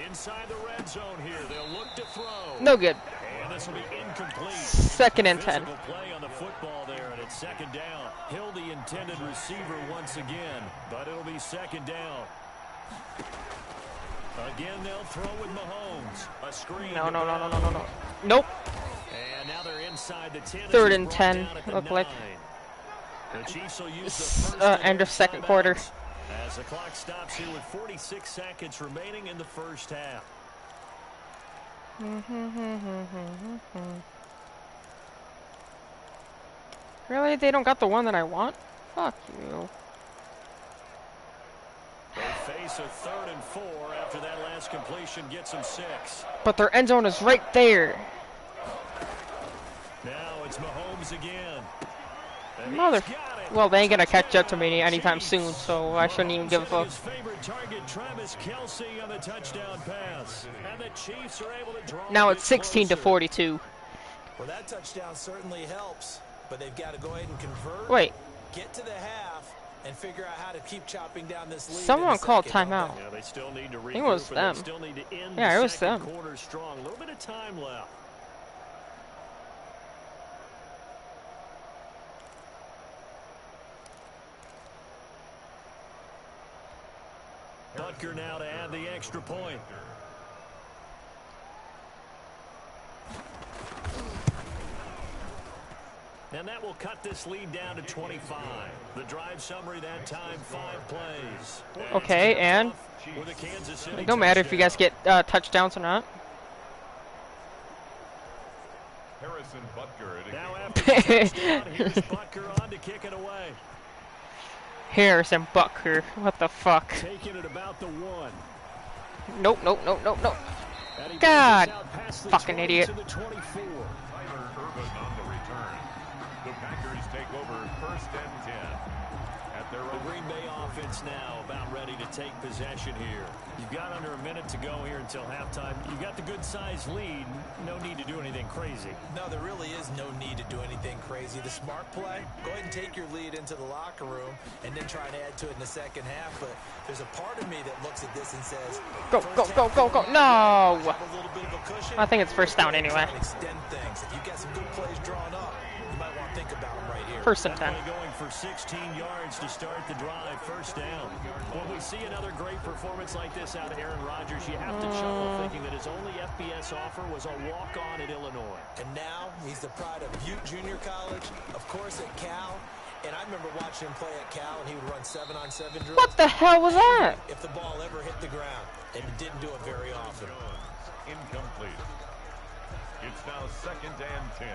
Inside the red zone here, they'll look to throw. No good. And this will be incomplete. Second and 10. Physical play on the football there, and it's second down. Hill, the intended receiver once again, but it'll be second down. Again, they'll throw with Mahomes. A screen. No, to no, no, no, no, Brown. no, no. Nope. And now they're inside the 10. Third This is and brought 10, down at the look like. 9. The Chiefs will use the first End of second quarter. as the clock stops here with 46 seconds remaining in the first half. Really? They don't got the one that I want? Fuck you. They face a 3rd and 4 after that last completion gets them 6. But their end zone is right there. Now it's Mahomes again. And he's Mother. got it. Well, they ain't gonna catch up to me anytime soon, so I shouldn't even give a fuck. His favorite target, Travis Kelce, on the touchdown pass. And the Chiefs are able to draw. Now a it's bit 16 to closer. 42. Well, that touchdown certainly helps, but they've got to go ahead and convert. Wait, Get to the half and figure out how to keep chopping down this lead. someone in the called second, don't timeout. Yeah, they still need to regroup. think it was and they them. still need to end Yeah, the it was second them. quarter strong. A little bit of time left. Butker now to add the extra point. And that will cut this lead down to 25. The drive summary that time, 5 plays. Okay, and it don't matter if you guys get touchdowns or not. Harrison Butker. Now after the touchdown, here's Butker on to kick it away. Harrison Butker, what the fuck? Taking it about the 1. Nope, nope, nope, nope, nope. God, fucking idiot. Tyler Urban on the return. The Packers take over 1st and 10. At their The own Green Bay offense now about ready to take possession here. You've got under a minute to go here until halftime. You've got the good-sized lead. No need to do anything crazy. No, there really is no need to do anything crazy. The smart play, go ahead and take your lead into the locker room and then try and add to it in the second half. But there's a part of me that looks at this and says, Go, go, go, go, go. No! have a little bit of a cushion. I think it's first down anyway. Extend things. If you've got some good plays drawn up, you might want to think about them right here. First and 10. Going for 16 yards to start the drive, first down. When we see another great performance like this out of Aaron Rodgers, you have to chuckle thinking that his only FBS offer was a walk-on at Illinois. And now he's the pride of Butte Junior College, of course at Cal. And I remember watching him play at Cal, and he would run 7-on-7 drills. What the hell was that? If the ball ever hit the ground, and it didn't do it very often. incomplete. It's now 2nd and 10.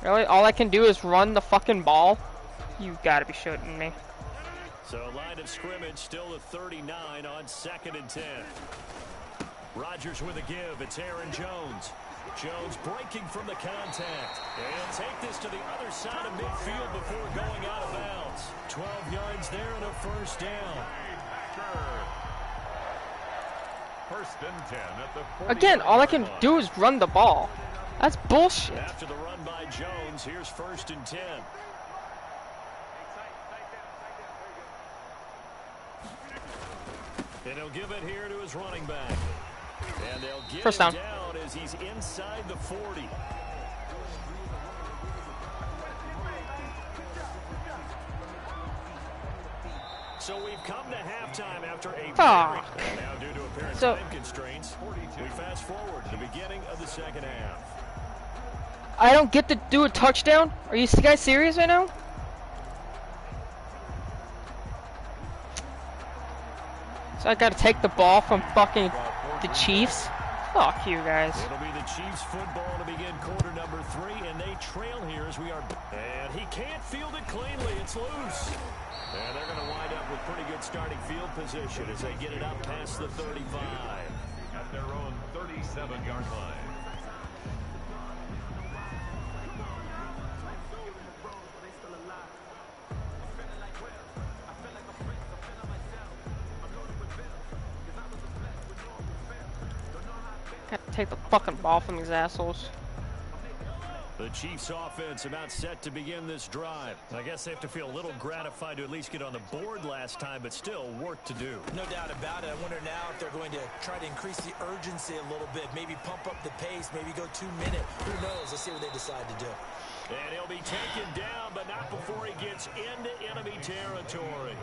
Really? All I can do is run the fucking ball? You gotta be shooting me. So line of scrimmage still at 39 on 2nd and 10. Rodgers with a give. It's Aaron Jones. Jones breaking from the contact. And take this to the other side of midfield before going out of bounds. 12 yards there and a first down. 1st and 10 at the Again, all I can do is run the ball. That's bullshit. After the run by Jones, here's 1st and 10. And he'll give it here to his running back. And they'll get First him down. down as he's inside the 40. So we've come to halftime after a Fuck. now due to apparent So- time constraints. We fast forward to the beginning of the second half. I don't get to do a touchdown? Are you guys serious right now? So I gotta take the ball from fucking the Chiefs? Fuck you guys. It'll be the Chiefs football to begin quarter number 3, and they trail here as we are. And he can't field it cleanly. It's loose. And they're going to wind up with pretty good starting field position as they get it up past the 35. At their own 37-yard line. Gotta take the fucking ball from these assholes. The Chiefs offense about set to begin this drive. I guess they have to feel a little gratified to at least get on the board last time, but still work to do. No doubt about it. I wonder now if they're going to try to increase the urgency a little bit, maybe pump up the pace, maybe go 2 minute. Who knows? Let's see what they decide to do. And he'll be taken down, but not before he gets into enemy territory.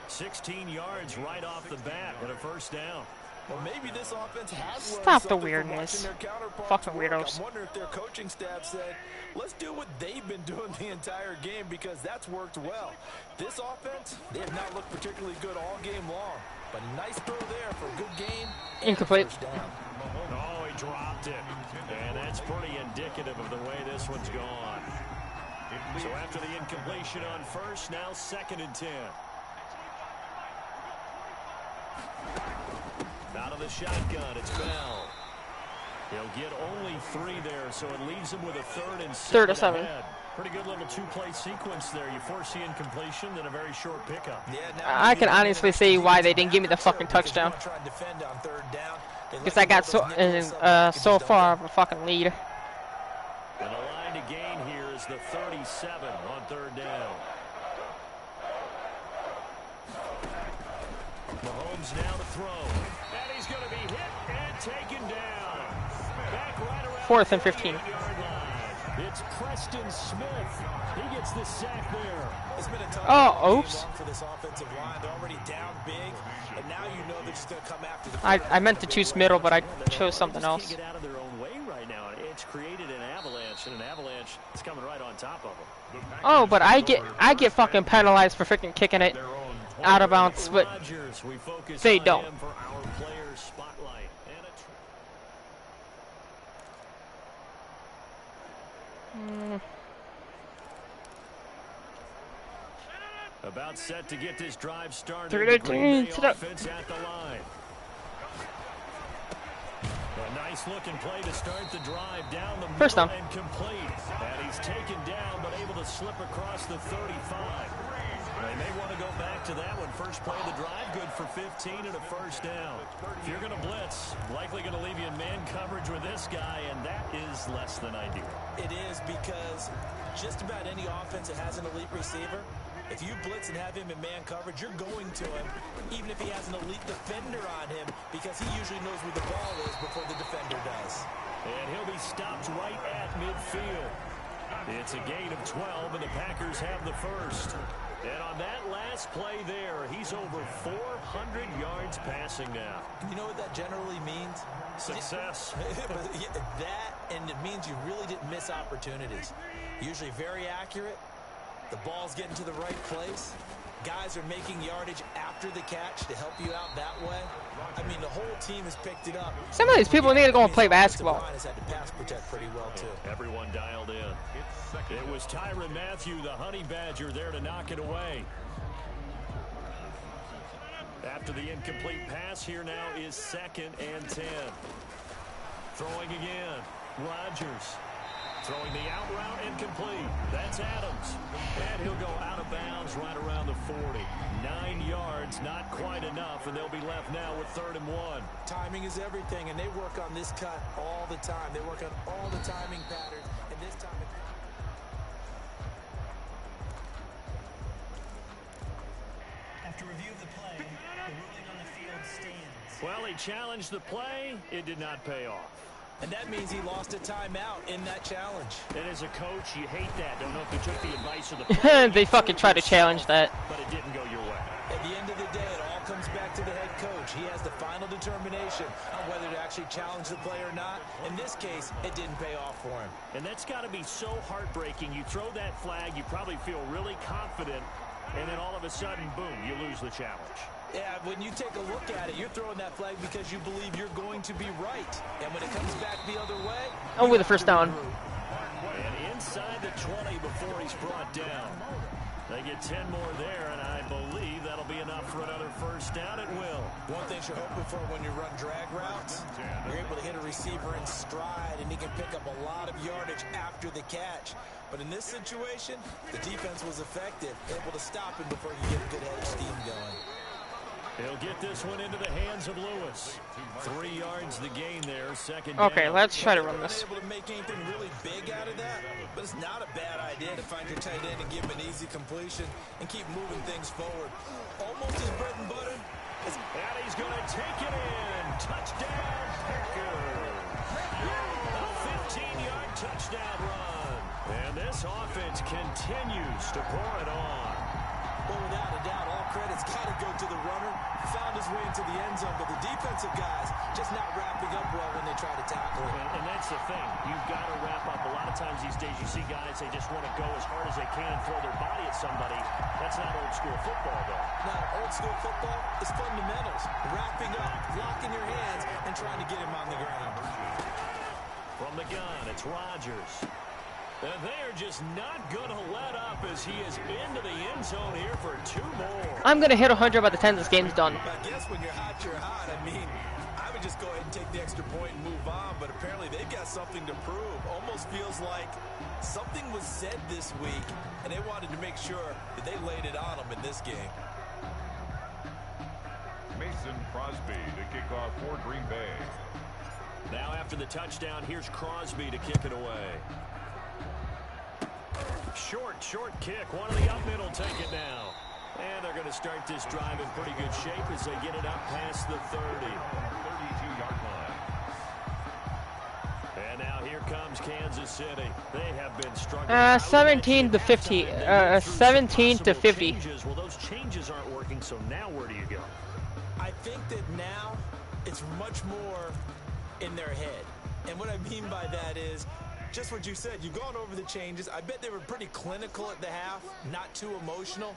16 yards right off the bat and a first down. Well, maybe this offense has learned Stop the something from weirdness. watching their counterparts Fucking work. weirdos. I wonder if their coaching staff said, let's do what they've been doing the entire game because that's worked well. This offense, they have not looked particularly good all game long. But nice throw there for a good game. Incomplete. First down. Oh, he dropped it. And that's pretty indicative of the way this one's gone. So after the incompletion on first, now 2nd and 10. Out of the shotgun, it's Bell. He'll get only 3 there, so it leaves him with a 3rd and 7. 3rd and 7. Ahead. Pretty good little 2-play sequence there. You force the incompletion, then a very short pickup. Yeah, I can honestly see why they didn't give me the fucking touchdown. Because I got so far of a fucking lead. And the line to gain here is the 37 on 3rd down. Mahomes now to throw. And he's going to be hit and taken down. Back right around 4th and 15. 8-yard line. It's Preston Smith. He gets the sack there. It's been a tough oops. game for this offensive line. They're already down big, and now you know they're just going to come after the I meant to choose middle, but I chose something else. Can't get out of their own way right now. It's created an avalanche, and an avalanche is coming right on top of them. Oh, but I get fucking penalized for freaking kicking it out of bounds, but they don't. About set to get this drive started. 3-18 to the offense at the line. A nice looking play to start the drive down the first down. And complete. And he's taken down, but able to slip across the 35. They may want to go back to that one. First play of the drive, good for 15 and a first down. If you're going to blitz, likely going to leave you in man coverage with this guy, and that is less than ideal. It is, because just about any offense that has an elite receiver, if you blitz and have him in man coverage, you're going to him, even if he has an elite defender on him, because he usually knows where the ball is before the defender does. And he'll be stopped right at midfield. It's a gain of 12, and the Packers have the first. And on that last play there, he's over 400 yards passing now. You know what that generally means? Success. That, and it means you really didn't miss opportunities. Usually very accurate. The ball's getting to the right place. Guys are making yardage after the catch to help you out that way. I mean, the whole team has picked it up. Some of these people need to go and play basketball. Has had to pass protect pretty well too. Everyone dialed in. It was Tyrann Mathieu, the Honey Badger, there to knock it away. After the incomplete pass, here now is 2nd and 10. Throwing again. Rodgers. Throwing the out route incomplete. That's Adams. And he'll go out of bounds right around the 40. 9 yards, not quite enough, and they'll be left now with 3rd and 1. Timing is everything, and they work on this cut all the time. They work on all the timing patterns, and this time... After review of the play, the ruling on the field stands. Well, he challenged the play. It did not pay off. And that means he lost a timeout in that challenge. And as a coach, you hate that. Don't know if they took the advice of the player. They fucking try to challenge that. But it didn't go your way. At the end of the day, it all comes back to the head coach. He has the final determination on whether to actually challenge the play or not. In this case, it didn't pay off for him. And that's got to be so heartbreaking. You throw that flag, you probably feel really confident, and then all of a sudden, boom, you lose the challenge. Yeah, when you take a look at it, you're throwing that flag because you believe you're going to be right. And when it comes back the other way... Over the first down. And inside the 20 before he's brought down. They get 10 more there, and I believe that'll be enough for another first down at will. One thing you're hoping for when you run drag routes, you're able to hit a receiver in stride, and he can pick up a lot of yardage after the catch. But in this situation, the defense was effective, able to stop him before you get a good head of steam going. He'll get this one into the hands of Lewis. 3 yards the gain there, 2nd Okay, down. let's try to run this. Able to make anything really big out of that, but it's not a bad idea to find your tight end and give him an easy completion and keep moving things forward. Almost his bread and butter. And he's going to take it in. Touchdown, Packers. A 15-yard touchdown run. And this offense continues to pour it on. Well, without a doubt, all credit's got to go to the runner. Found his way into the end zone, but the defensive guys just not wrapping up well when they try to tackle him. And that's the thing. You've got to wrap up. A lot of times these days you see guys, they just want to go as hard as they can and throw their body at somebody. That's not old school football, though. No, old school football is fundamentals. Wrapping up, locking your hands, and trying to get him on the ground. From the gun, it's Rodgers. And they are just not going to let up as he is into the end zone here for 2 more. I'm going to hit 100 by the time this game's done. I guess when you're hot, you're hot. I mean, I would just go ahead and take the extra point and move on, but apparently they've got something to prove. Almost feels like something was said this week, and they wanted to make sure that they laid it on them in this game. Mason Crosby to kick off for Green Bay. Now after the touchdown, here's Crosby to kick it away. Short kick. One of the up middle take it now. And they're going to start this drive in pretty good shape as they get it up past the 30. 32-yard line. And now here comes Kansas City. They have been struggling. 17 to 50. 17 to 50. Well, those changes aren't working, so now where do you go? I think that now it's much more in their head. And what I mean by that is just what you said. You've gone over the changes. I bet they were pretty clinical at the half, not too emotional.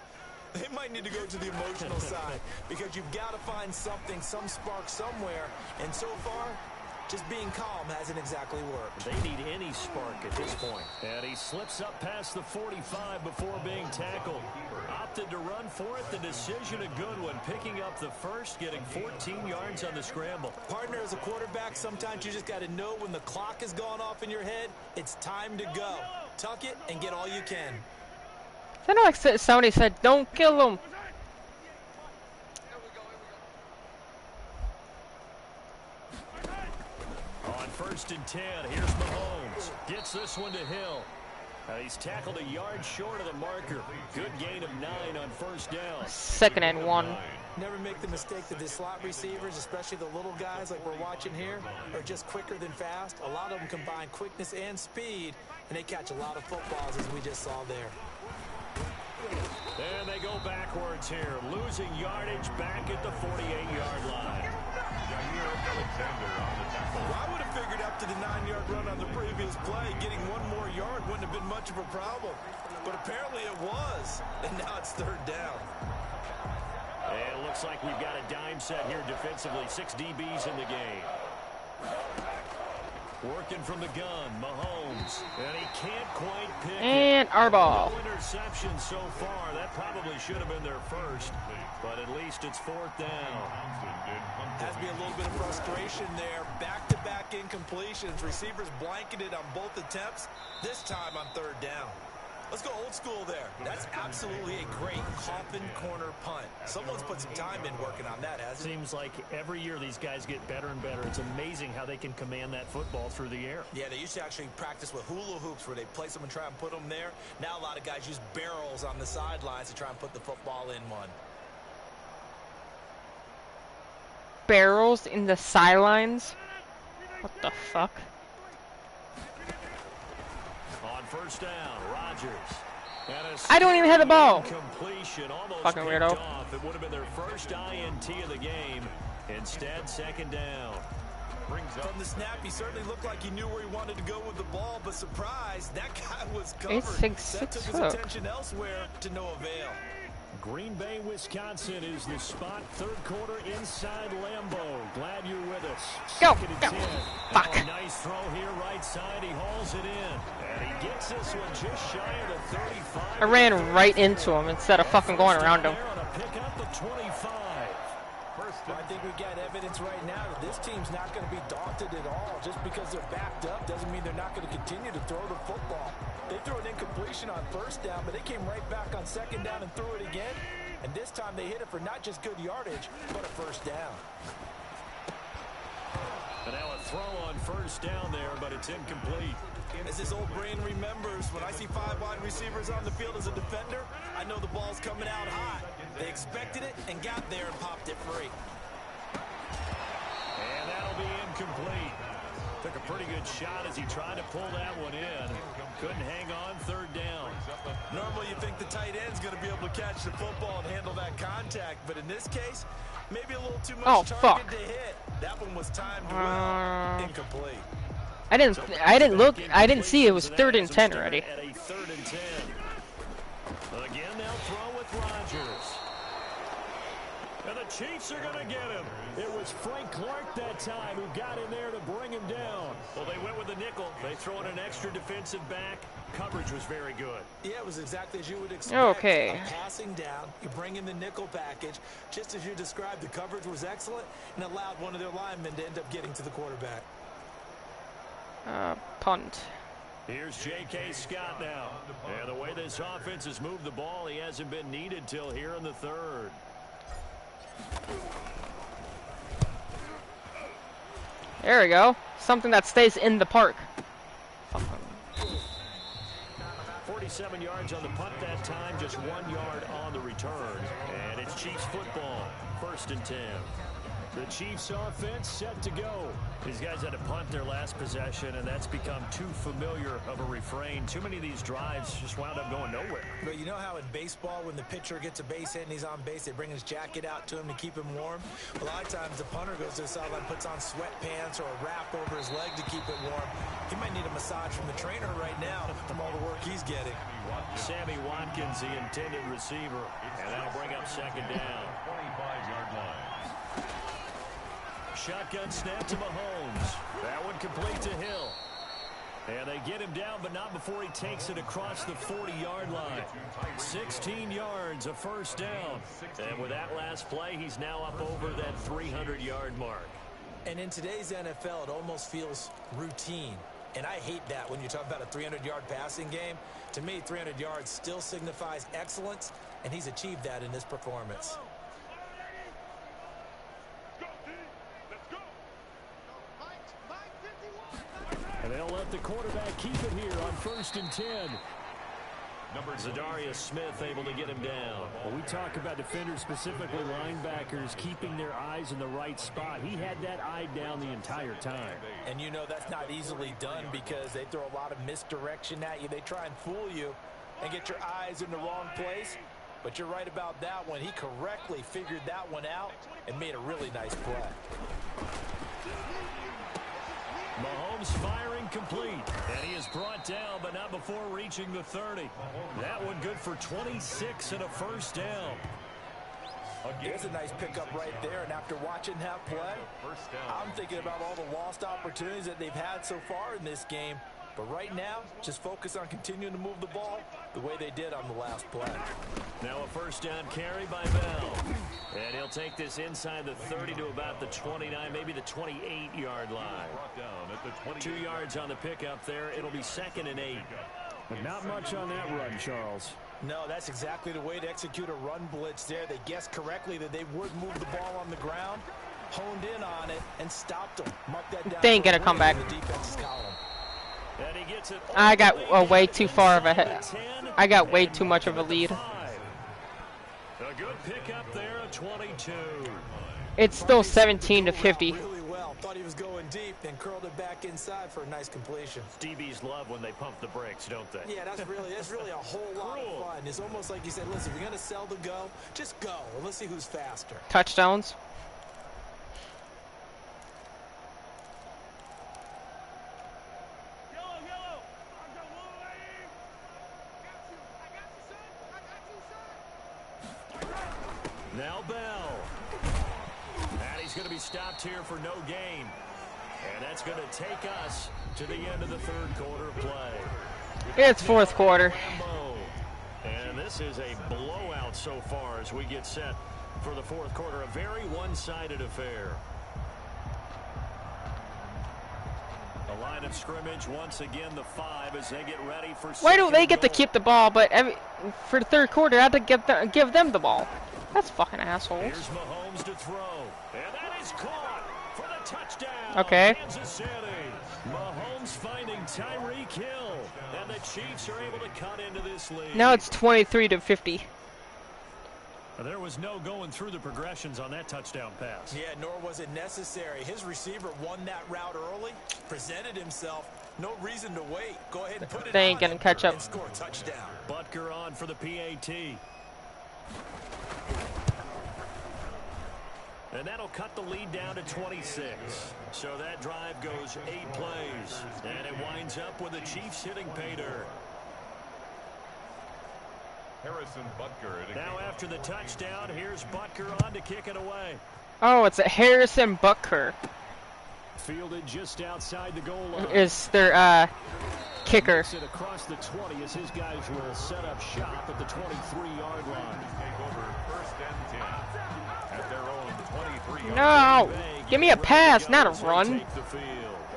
They might need to go to the emotional side because you've got to find something, some spark somewhere. And so far, just being calm hasn't exactly worked. They need any spark at this point. And he slips up past the 45 before being tackled. Opted to run for it. The decision a good one. Picking up the first, getting 14 yards on the scramble. Partner, as a quarterback, sometimes you just got to know when the clock has gone off in your head, it's time to go. Tuck it and get all you can. I know, like somebody said, don't kill him. On 1st and 10, here's Mahomes. Gets this one to Hill. He's tackled a yard short of the marker. Good gain of 9 on 1st down. 2nd and 1. Never make the mistake that the slot receivers, especially the little guys like we're watching here, are just quicker than fast. A lot of them combine quickness and speed, and they catch a lot of footballs, as we just saw there. And they go backwards here, losing yardage back at the 48-yard line. Well, I would have figured up to the 9-yard run on the previous play. Getting one more yard wouldn't have been much of a problem. But apparently it was. And now it's 3rd down. And it looks like we've got a dime set here defensively. 6 DBs in the game. Working from the gun, Mahomes. And he can't quite pick And it. our ball. No interception so far. That probably should have been their first. But at least it's 4th down. Has to be a little bit of frustration there. Back-to-back incompletions. Receivers blanketed on both attempts. This time on 3rd down. Let's go old school there. That's absolutely a great coffin corner punt. Someone's put some time in working on that, hasn't it? Seems like every year these guys get better and better. It's amazing how they can command that football through the air. Yeah, they used to actually practice with hula hoops where they place them and try and put them there. Now a lot of guys use barrels on the sidelines to try and put the football in one. Barrels in the sidelines? What the fuck? On 1st down, Rodgers. I don't even have the ball. Completion almost Fucking weirdo. off. It would have been their first INT of the game. Instead, 2nd down. From the snap, he certainly looked like he knew where he wanted to go with the ball, but surprise, that guy was covered. 8'6", That took his attention elsewhere to no avail. Green Bay, Wisconsin is the spot. 3rd quarter inside Lambeau. Glad you're with us. Go, 2nd and go. 10. Fuck. Oh, nice throw here, right side. He hauls it in. And he gets this one just shy of the 35. I ran right into him instead of fucking going around him. There on a pick up the 25. I think we got evidence right now that this team's not going to be daunted at all. Just because they're backed up doesn't mean they're not going to continue to throw the football. They threw an incompletion on 1st down, but they came right back on 2nd down and threw it again. And this time they hit it for not just good yardage, but a 1st down. And now a throw on 1st down there, but it's incomplete. As his old brain remembers, when I see 5 wide receivers on the field as a defender, I know the ball's coming out hot. They expected it and got there and popped it free. And that'll be incomplete. Took a pretty good shot as he tried to pull that one in. Couldn't hang on 3rd down. Normally you think the tight end's going to be able to catch the football and handle that contact, but in this case, maybe a little too much target to hit. That one was timed well. Incomplete. I didn't see it was 3rd and 10 already. At a 3rd and 10. Again, they'll throw with Rodgers. And the Chiefs are going to get him. It was Frank Clark that time who got in there to bring him down. Well, they went with the nickel. They throw in an extra defensive back. Coverage was very good. Yeah, it was exactly as you would expect. Okay. Passing down, you bring in the nickel package. Just as you described, the coverage was excellent and allowed one of their linemen to end up getting to the quarterback. Punt. Here's J.K. Scott now. And the way this offense has moved the ball, he hasn't been needed till here in the 3rd. There we go. Something that stays in the park. 47 yards on the punt that time, just 1 yard on the return. And it's Chiefs football, 1st and 10. The Chiefs offense set to go. These guys had to punt their last possession, and that's become too familiar of a refrain. Too many of these drives just wound up going nowhere. But you know how in baseball, when the pitcher gets a base hit and he's on base, they bring his jacket out to him to keep him warm? A lot of times the punter goes to the sideline, puts on sweatpants or a wrap over his leg to keep it warm. He might need a massage from the trainer right now from all the work he's getting. Sammy Watkins, the intended receiver, and that'll bring up second down. 25-yard line. Shotgun snap to Mahomes. That one complete to Hill. And they get him down, but not before he takes it across the 40-yard line. 16 yards, a first down. And with that last play, he's now up over that 300-yard mark. And in today's NFL, it almost feels routine. And I hate that when you talk about a 300-yard passing game. To me, 300 yards still signifies excellence, and he's achieved that in this performance. And they'll let the quarterback keep it here on 1st and 10. Zadarius Smith able to get him down. Well, we talk about defenders, specifically linebackers, keeping their eyes in the right spot. He had that eye down the entire time. And you know that's not easily done because they throw a lot of misdirection at you. They try and fool you and get your eyes in the wrong place. But you're right about that one. He correctly figured that one out and made a really nice play. Mahomes firing complete. And he is brought down, but not before reaching the 30. That one good for 26 and a first down. There's a nice pickup right there, and after watching that play, I'm thinking about all the lost opportunities that they've had so far in this game. But right now, just focus on continuing to move the ball the way they did on the last play. Now a first down carry by Bell. And he'll take this inside the 30 to about the 29, maybe the 28-yard line. 2 yards on the pickup there. It'll be 2nd and 8. But not much on that run, Charles. No, that's exactly the way to execute a run blitz there. They guessed correctly that they would move the ball on the ground, honed in on it, and stopped them. Mark that down. They ain't gonna come back. The defense's column. And he gets it I got way too far of a head. I got way too much of a lead. A good pickup there, a 22. It's still 17 to 50. Really well. Thought he was going deep, then curled it back inside for a nice completion. DBs love when they pump the brakes, don't they? Yeah, that's really a whole lot of fun. It's almost like you said, listen, if you're going to sell the go, just go. And let's see who's faster. Touchdowns. Now Bell. And he's going to be stopped here for no gain. And that's going to take us to the end of the 3rd quarter of play. It's 4th quarter. And this is a blowout so far as we get set for the 4th quarter. A very one-sided affair. The line of scrimmage, once again, the 5 as they get ready for... Why don't they get to keep the ball, but for the 3rd quarter, I had to give them the ball? That's fucking assholes. Here's Mahomes to throw. And that is caught for the touchdown. Okay. Kansas City. Mahomes finding Tyreek Hill. And the Chiefs are able to cut into this lead. Now it's 23 to 50. There was no going through the progressions on that touchdown pass. Yeah, nor was it necessary. His receiver won that route early, presented himself. No reason to wait. Go ahead and put it They ain't on gonna catch up. and score a touchdown. Butker on for the PAT. And that'll cut the lead down to 26. So that drive goes 8 plays. And it winds up with the Chiefs hitting pay dirt. Harrison Butker. Now after the touchdown, here's Butker on to kick it away. Oh, it's a Harrison Butker. Fielded just outside the goal line. Is their kicker. It across the 20 as his guys will set up shop at the 23-yard line. Take over 1st and 10 at their own 23. No! Give me a pass, not a run. Take the field.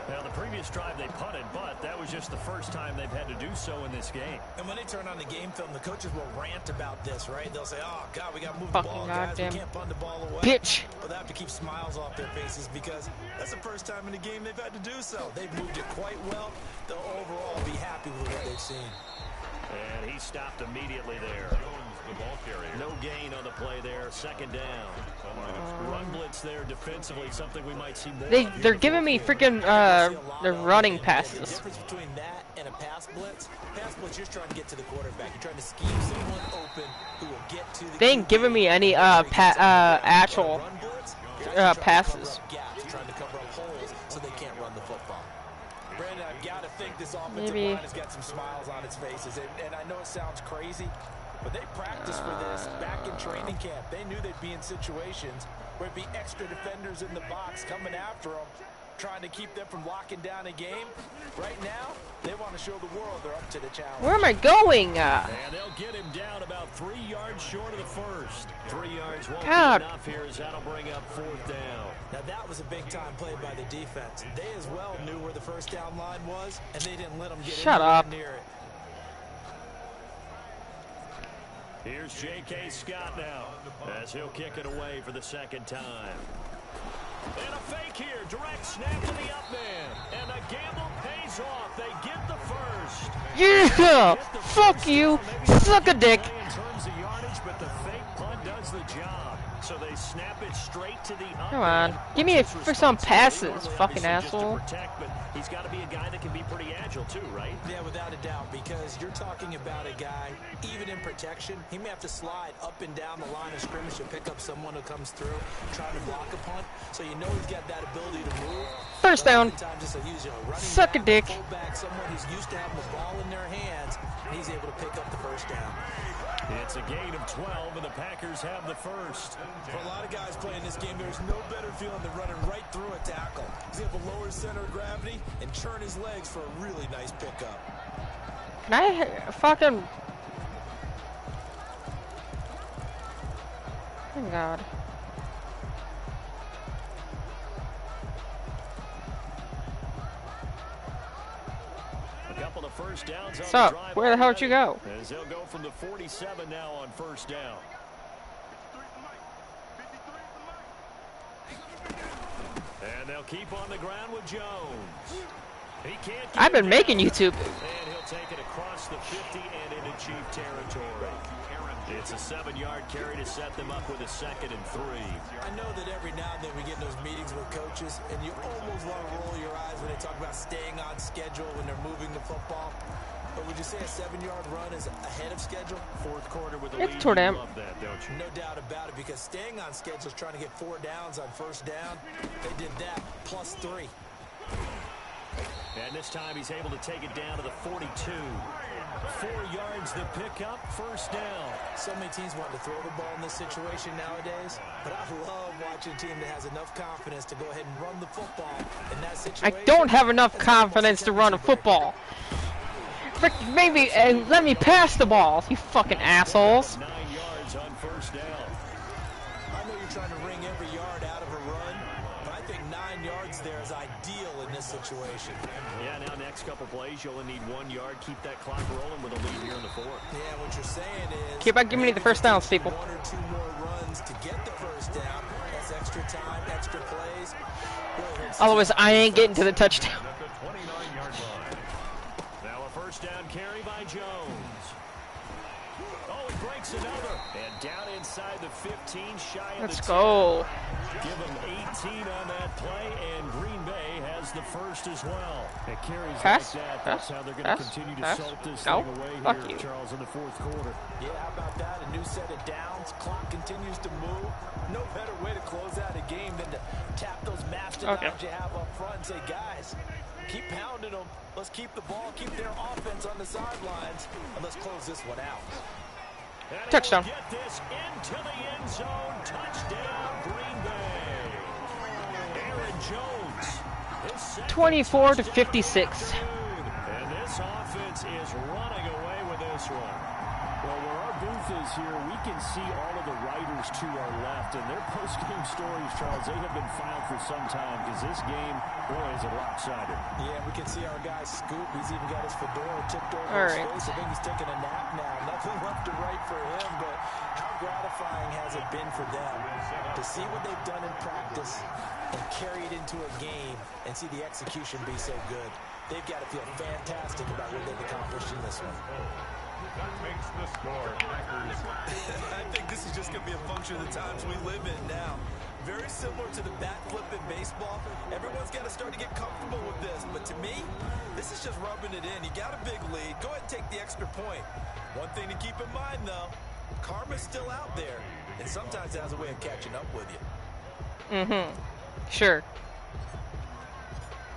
Now the previous drive they punted, but that was just the first time they've had to do so in this game. And when they turn on the game film, the coaches will rant about this, right? They'll say, oh, God, we got to move the ball, guys. We can't punt the ball away. Bitch. But they have to keep smiles off their faces because that's the first time in the game they've had to do so. They've moved it quite well. They'll overall be happy with what they've seen. And he stopped immediately there. No gain on the play there. Second down. Run blitz there defensively, something we might see more. They're giving me freaking the running passes. The difference between that and a pass blitz, you're just trying to get to the quarterback. You're trying to scheme someone open who will get to the They ain't giving me any actual passes. Gaps, trying to cover up holes so they can't run the football. Brandon, I've got to think this offensive line has got some smiles on its faces, and I know it sounds crazy, but they practiced for this back in training camp. They knew they'd be in situations where it'd be extra defenders in the box coming after them, trying to keep them from locking down a game. Right now, they want to show the world they're up to the challenge. Where am I going? And they'll get him down about 3 yards short of the first. 3 yards won't be enough here as that'll bring up fourth down. Now that was a big-time play by the defense. They as well knew where the first down line was, and they didn't let them get near it. Here's J.K. Scott now as he'll kick it away for the second time. And a fake here. Direct snap to the up man. And the gamble pays off. They get the first. Yeah! Fuck you! Suck a dick! In terms of yardage, but the fake punt does the job. So they snap it straight to the up. Come on. Give me for some passes, fucking asshole. Protect, but he's got to be a guy that can be pretty agile too, right? Yeah, without a doubt, because you're talking about a guy, even in protection, he may have to slide up and down the line of scrimmage to pick up someone who comes through, trying to block a punt. So you know he's got that ability to move. First down. Suck a dick. Fullback, someone who's used to having the ball in their hands, and he's able to pick up the first down. It's a gain of 12, and the Packers have the first. For a lot of guys playing this game, there's no better feeling than running right through a tackle. He's able to lower his center of gravity and turn his legs for a really nice pickup. Can I fucking... Thank God. First downs. What's up? Where the hell did you go? As they'll go from the 47 now on first down. And they'll keep on the ground with Jones. He can't. I've been making YouTube. And he'll take it across the 50 and into Chief territory. It's a 7-yard carry to set them up with a 2nd and 3. I know that every now and then we get in those meetings with coaches, and you almost want to roll your eyes when they talk about staying on schedule when they're moving the football. But would you say a 7-yard run is ahead of schedule? Fourth quarter with a lead. You love that, don't you? No doubt about it, because staying on schedule is trying to get 4 downs on first down. They did that plus 3. And this time he's able to take it down to the 42. 4 yards the pickup, first down. So many teams want to throw the ball in this situation nowadays, but I love watching a team that has enough confidence to go ahead and run the football in that situation. I don't have enough confidence to run a football. Frick, maybe let me pass the ball, you fucking assholes. 9 yards on first down. I know you're trying to wring every yard out of a run, but I think 9 yards there is ideal in this situation. Yeah, now next couple plays, you'll only need 1 yard. Keep that clock rolling with a lead here in the 4th. Yeah, what you're saying is... Keep on giving me the first downs, people. 1 or 2 more runs to get the first down. That's extra time, extra plays. Otherwise, I ain't getting to the touchdown. At the 29-yard line. Now a first down carry by Jones. Oh, he breaks another. And down inside the 15, shy of Let's the 10. go. Give him 18 on that play, and Green Bay has the first as well. It carries Pass. like that. Pass. That's how they're going Pass. to continue to Pass. salt this No. thing away Fuck here, you. Charles, in the 4th quarter. Yeah, how about that? A new set of downs. Clock continues to move. No better way to close out a game than to tap those mastodons you have up front and say, guys, keep pounding them. Let's keep the ball, keep their offense on the sidelines, and let's close this one out. And Touchdown. Get this into the end zone. Touchdown, Green Bay. Aaron Jones. 24 to 56. And this offense is running away with this one. Well, where our booth is here, we can see all of the writers to our left, and their post-game stories, Charles, they have been filed for some time because this game, boy, is it lopsided. Yeah, we can see our guy Scoop. He's even got his fedora tipped over All his right. face. I think he's taking a nap now. Nothing left to write for him, but how gratifying has it been for them to see what they've done in practice and carry it into a game and see the execution be so good. They've got to feel fantastic about what they've accomplished in this one. That makes the score. Packers. I think this is just going to be a function of the times we live in now. Very similar to the bat flip in baseball. Everyone's got to start to get comfortable with this. But to me, this is just rubbing it in. You got a big lead. Go ahead and take the extra point. One thing to keep in mind, though, karma's still out there. And sometimes it has a way of catching up with you. Mm-hmm. Sure.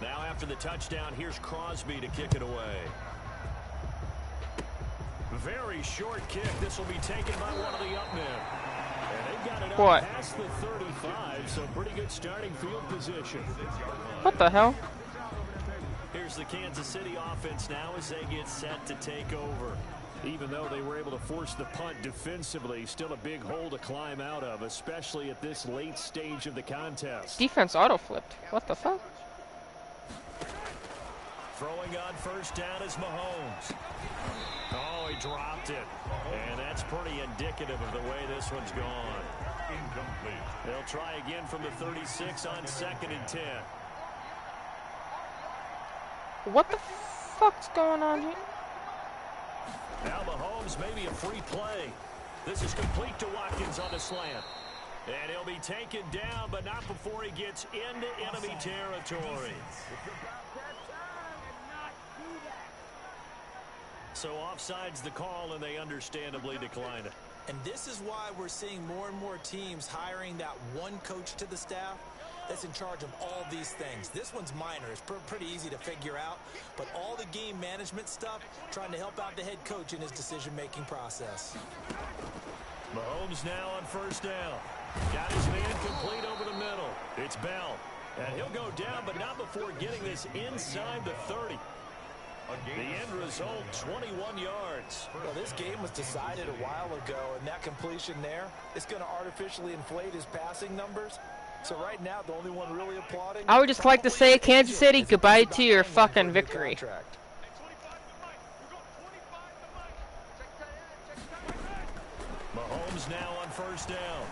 Now after the touchdown, here's Crosby to kick it away. Very short kick. This will be taken by one of the up men. And they've got it up past the 35, so pretty good starting field position. What the hell? Here's the Kansas City offense now as they get set to take over. Even though they were able to force the punt defensively, still a big hole to climb out of, especially at this late stage of the contest. Defense auto-flipped. What the fuck? Throwing on first down is Mahomes. Oh, he dropped it. And that's pretty indicative of the way this one's gone. Incomplete. They'll try again from the 36 on 2nd and 10. What the fuck's going on here? Now Mahomes, maybe a free play. This is complete to Watkins on the slant. And he'll be taken down, but not before he gets into enemy territory. So offside's the call, and they understandably decline it. And this is why we're seeing more and more teams hiring that one coach to the staff that's in charge of all these things. This one's minor. It's pretty easy to figure out. But all the game management stuff, trying to help out the head coach in his decision-making process. Mahomes now on first down. Got his man complete over the middle. It's Bell. And he'll go down, but not before getting this inside the 30. The end result, 21 yards. Well, this game was decided a while ago, and that completion there is going to artificially inflate his passing numbers. So right now, the only one really applauding. I would just like to say, Kansas City, goodbye to your fucking victory. Mahomes now on first down.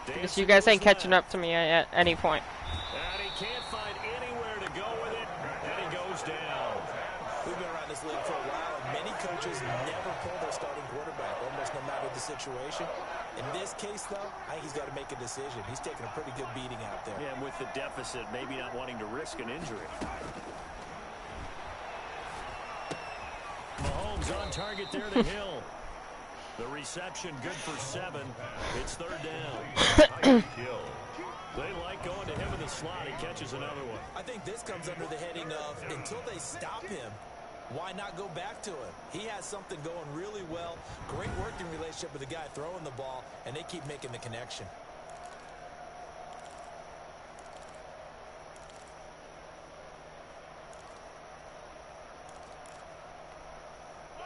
Because you guys ain't catching up to me at any point. And he can't find anywhere to go with it, and he goes down. We've been around this league for a while, and many coaches never pull their starting quarterback, almost no matter the situation. In this case, though, I think he's got to make a decision. He's taking a pretty good beating out there. Yeah, and with the deficit, maybe not wanting to risk an injury. Mahomes on target there to Hill. The reception good for 7. It's third down. They like going to him in the slot. He catches another one. I think this comes under the heading of until they stop him, why not go back to him? He has something going really well. Great working relationship with the guy throwing the ball, and they keep making the connection.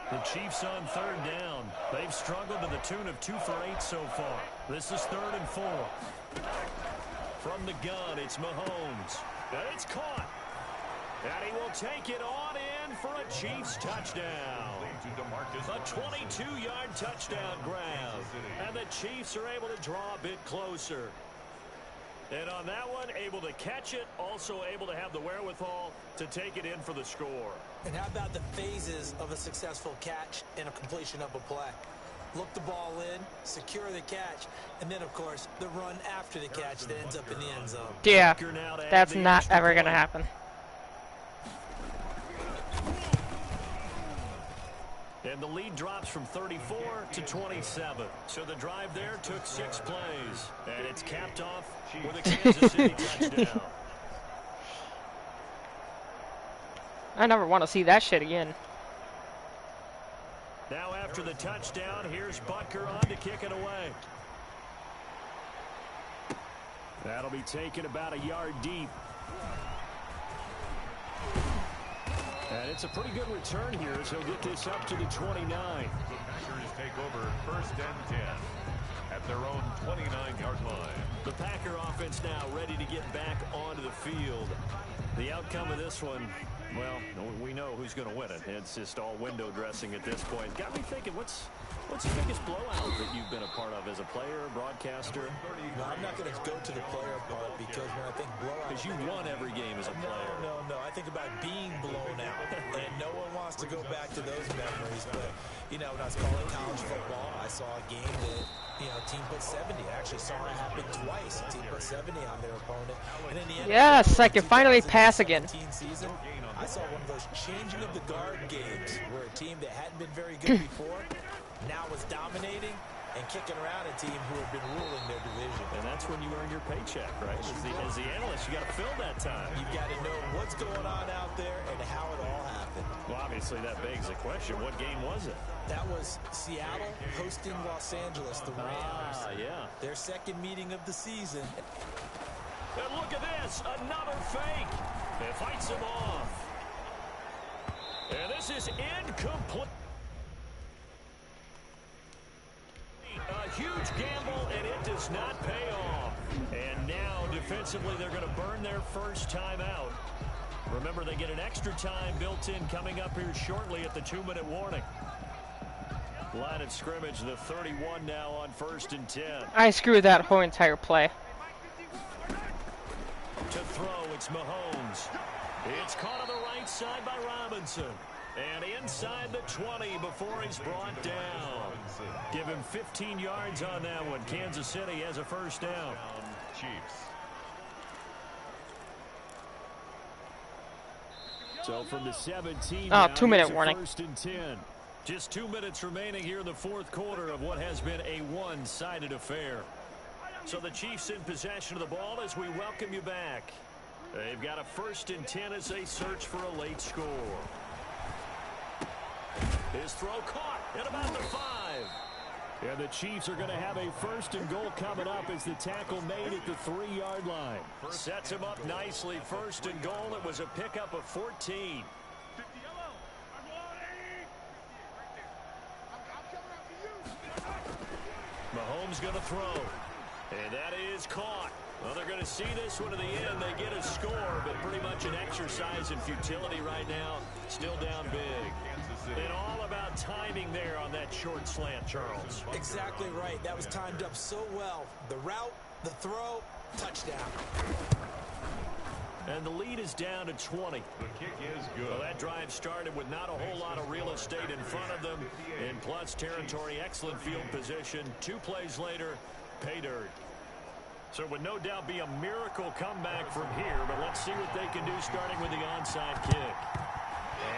The Chiefs on third down. They've struggled to the tune of 2 for 8 so far. This is 3rd and 4. From the gun, it's Mahomes. And it's caught. And he will take it on in for a Chiefs touchdown. A 22-yard touchdown grab. And the Chiefs are able to draw a bit closer. And on that one, able to catch it, also able to have the wherewithal to take it in for the score. And how about the phases of a successful catch and a completion of a play? Look the ball in, secure the catch, and then, of course, the run after the catch that ends up in the end zone. Yeah, that's not ever going to happen. And the lead drops from 34 to 27. So the drive there took 6 plays. And it's capped off with a Kansas City touchdown. I never want to see that shit again. Now after the touchdown, here's Butker on to kick it away. That'll be taken about a yard deep. And it's a pretty good return here as he'll get this up to the 29. The Packers take over 1st and 10 at their own 29-yard line. The Packer offense now ready to get back onto the field. The outcome of this one, Well, we know who's going to win it. It's just all window dressing at this point. Got me thinking, what's the biggest blowout that you've been a part of as a player, broadcaster? No, I'm not going to go to the player part because when I think blowout... Because you won every game as a player. No. I think about being blown out. And no one wants to go back to those memories. But, you know, when I was calling college football, I saw a game that, you know, a team put 70. I actually saw it happen twice. A team put 70 on their opponent. And in the end, yes, I can finally pass again. Season, I saw one of those changing of the guard games where a team that hadn't been very good before now was dominating and kicking around a team who had been ruling their division. And that's when you earn your paycheck, right? As the analyst, you got to fill that time. You've got to know what's going on out there and how it all happened. Well, obviously that begs the question, what game was it? That was Seattle hosting Los Angeles, the Rams. Yeah. Their second meeting of the season. And look at this, another fake. It fights him off. And this is incomplete. A huge gamble, and it does not pay off. And now, defensively, they're going to burn their first time out. Remember, they get an extra time built in coming up here shortly at the 2-minute warning. Line of scrimmage, the 31 now on 1st and 10. I screwed that whole entire play. To throw, it's Mahomes. It's caught on the right side by Robinson. And inside the 20 before he's brought down. Give him 15 yards on that one. Kansas City has a first down. Chiefs. So from the 17. Oh, 2-minute warning. 1st and 10. Just 2 minutes remaining here in the fourth quarter of what has been a one-sided affair. So the Chiefs in possession of the ball as we welcome you back. They've got a 1st and 10 as they search for a late score. His throw caught at about the 5. And the Chiefs are going to have a 1st and goal coming up as the tackle made at the 3-yard line. Sets him up nicely. 1st and goal. It was a pickup of 14. Mahomes going to throw. And that is caught. Well, they're going to see this one to the end. They get a score, but pretty much an exercise in futility right now. Still down big. And all about timing there on that short slant, Charles. Exactly right. That was timed up so well. The route, the throw, touchdown. And the lead is down to 20. The kick is good. Well, that drive started with not a whole lot of real estate in front of them. In plus territory, excellent field position. 2 plays later, pay dirt. So it would no doubt be a miracle comeback from here, but let's see what they can do starting with the onside kick.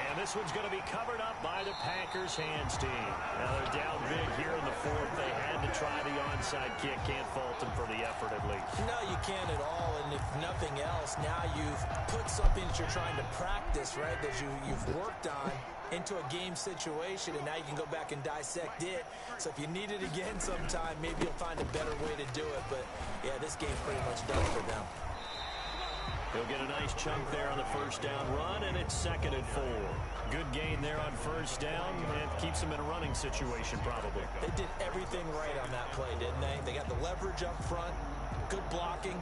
And this one's going to be covered up by the Packers hands team. Now they're down big here in the fourth. They had to try the onside kick. Can't fault them for the effort at least. No, you can't at all. And if nothing else, now you've put something that you're trying to practice, right, that you've worked on into a game situation, and now you can go back and dissect it. So if you need it again sometime, maybe you'll find a better way to do it. But, yeah, this game's pretty much done for them. He'll get a nice chunk there on the first down run, and it's 2nd and 4. Good gain there on first down, and keeps them in a running situation probably. They did everything right on that play, didn't they? They got the leverage up front, good blocking,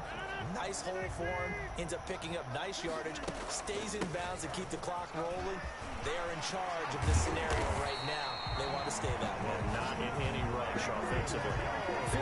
nice hole for him, ends up picking up nice yardage, stays in bounds to keep the clock rolling. They are in charge of this scenario right now. They want to stay that way. And not in any rush offensively.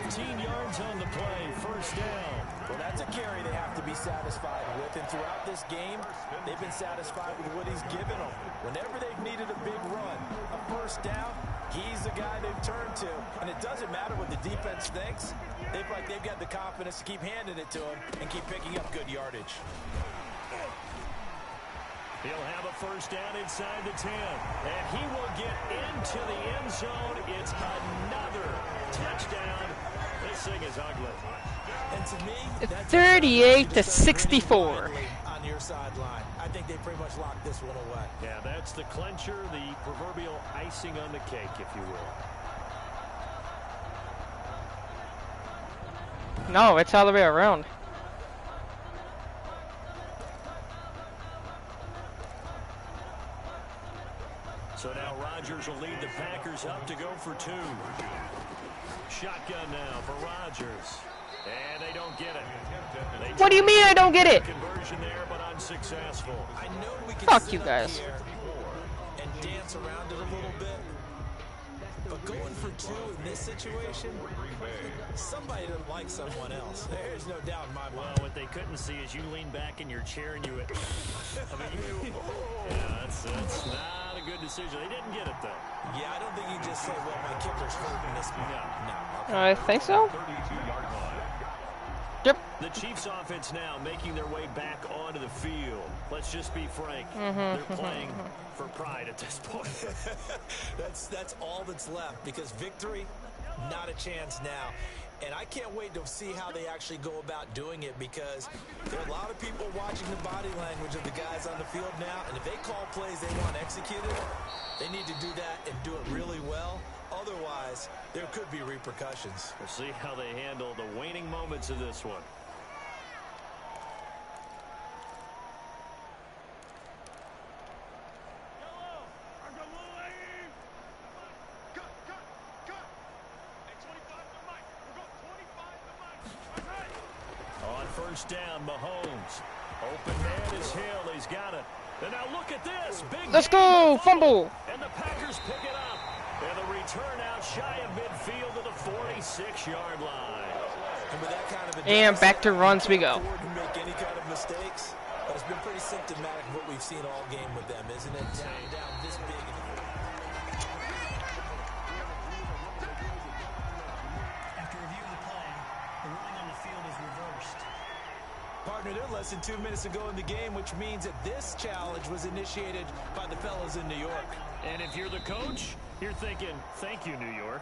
15 yards on the play, first down. Well, that's a carry they have to be satisfied with. And throughout this game, they've been satisfied with what he's given them. Whenever they've needed a big run, a first down, he's the guy they've turned to. And it doesn't matter what the defense thinks. They've got the confidence to keep handing it to him and keep picking up good yardage. He'll have a first down inside the 10. And he will get into the end zone. It's another touchdown. This thing is ugly. And to me, that's 38-64. On your sideline. I think they pretty much locked this one away. Yeah, that's the clincher, the proverbial icing on the cake, if you will. No, it's all the way around. So now Rodgers will lead the Packers up to go for 2. Shotgun now for Rodgers. And they don't get it. What do you mean I don't get it? Conversion there, but on 2nd successful. I know we can Fuck sit you up guys. here and dance around it a little bit, but going for two in this situation, somebody doesn't like someone else. There's no doubt in my Well, mind. what they couldn't see is you lean back in your chair and you went, yeah, that's not a good decision. They didn't get it, though. Yeah, I don't think you just say, well, my kicker's hurting this one. No. Okay. I think so. Yep. The Chiefs offense now making their way back onto the field. Let's just be frank. They're playing for pride at this point. That's all that's left, because victory, not a chance now. And I can't wait to see how they actually go about doing it, because there are a lot of people watching the body language of the guys on the field now, and if they call plays they want executed, they need to do that and do it really well. Otherwise, there could be repercussions. We'll see how they handle the waning moments of this one. On first down, Mahomes. Open man is Hill. He's got it. And now look at this. Big Let's go. Fumble. And the Packers pick it up. And the return out shy of midfield to the 46-yard line. And with that kind of And back to runs we go. Make any kind of mistakes, but it's been pretty symptomatic of what we've seen all game with them, isn't it? Down this big. After review of the play, the ruling on the field is reversed. Partner, they're less than 2 minutes ago in the game, which means that this challenge was initiated by the fellas in New York. And if you're the coach, you're thinking, thank you, New York.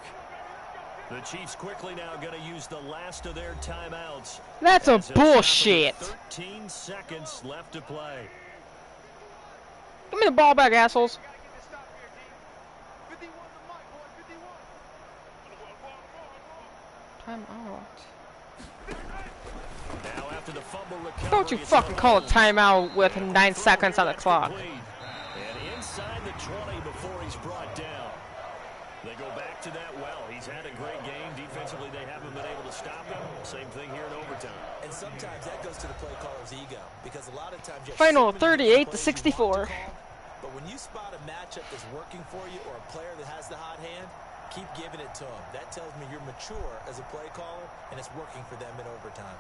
The Chiefs quickly now going to use the last of their timeouts. That's a As they'll stop bullshit. with 13 seconds left to play. Give me the ball back, assholes. Time out. Now after the fumble recovery, Don't you it's fucking call a Mahomes. timeout with 9 seconds on the clock. And inside the 20 before he's brought down. They go back to that well. He's had a great game. Defensively, they haven't been able to stop him. Same thing here in overtime. And sometimes that goes to the play caller's ego, because a lot of times you have Final so many 38 to plays you 64. want to call, but when you spot a matchup that's working for you or a player that has the hot hand, keep giving it to them. That tells me you're mature as a play caller, and it's working for them in overtime.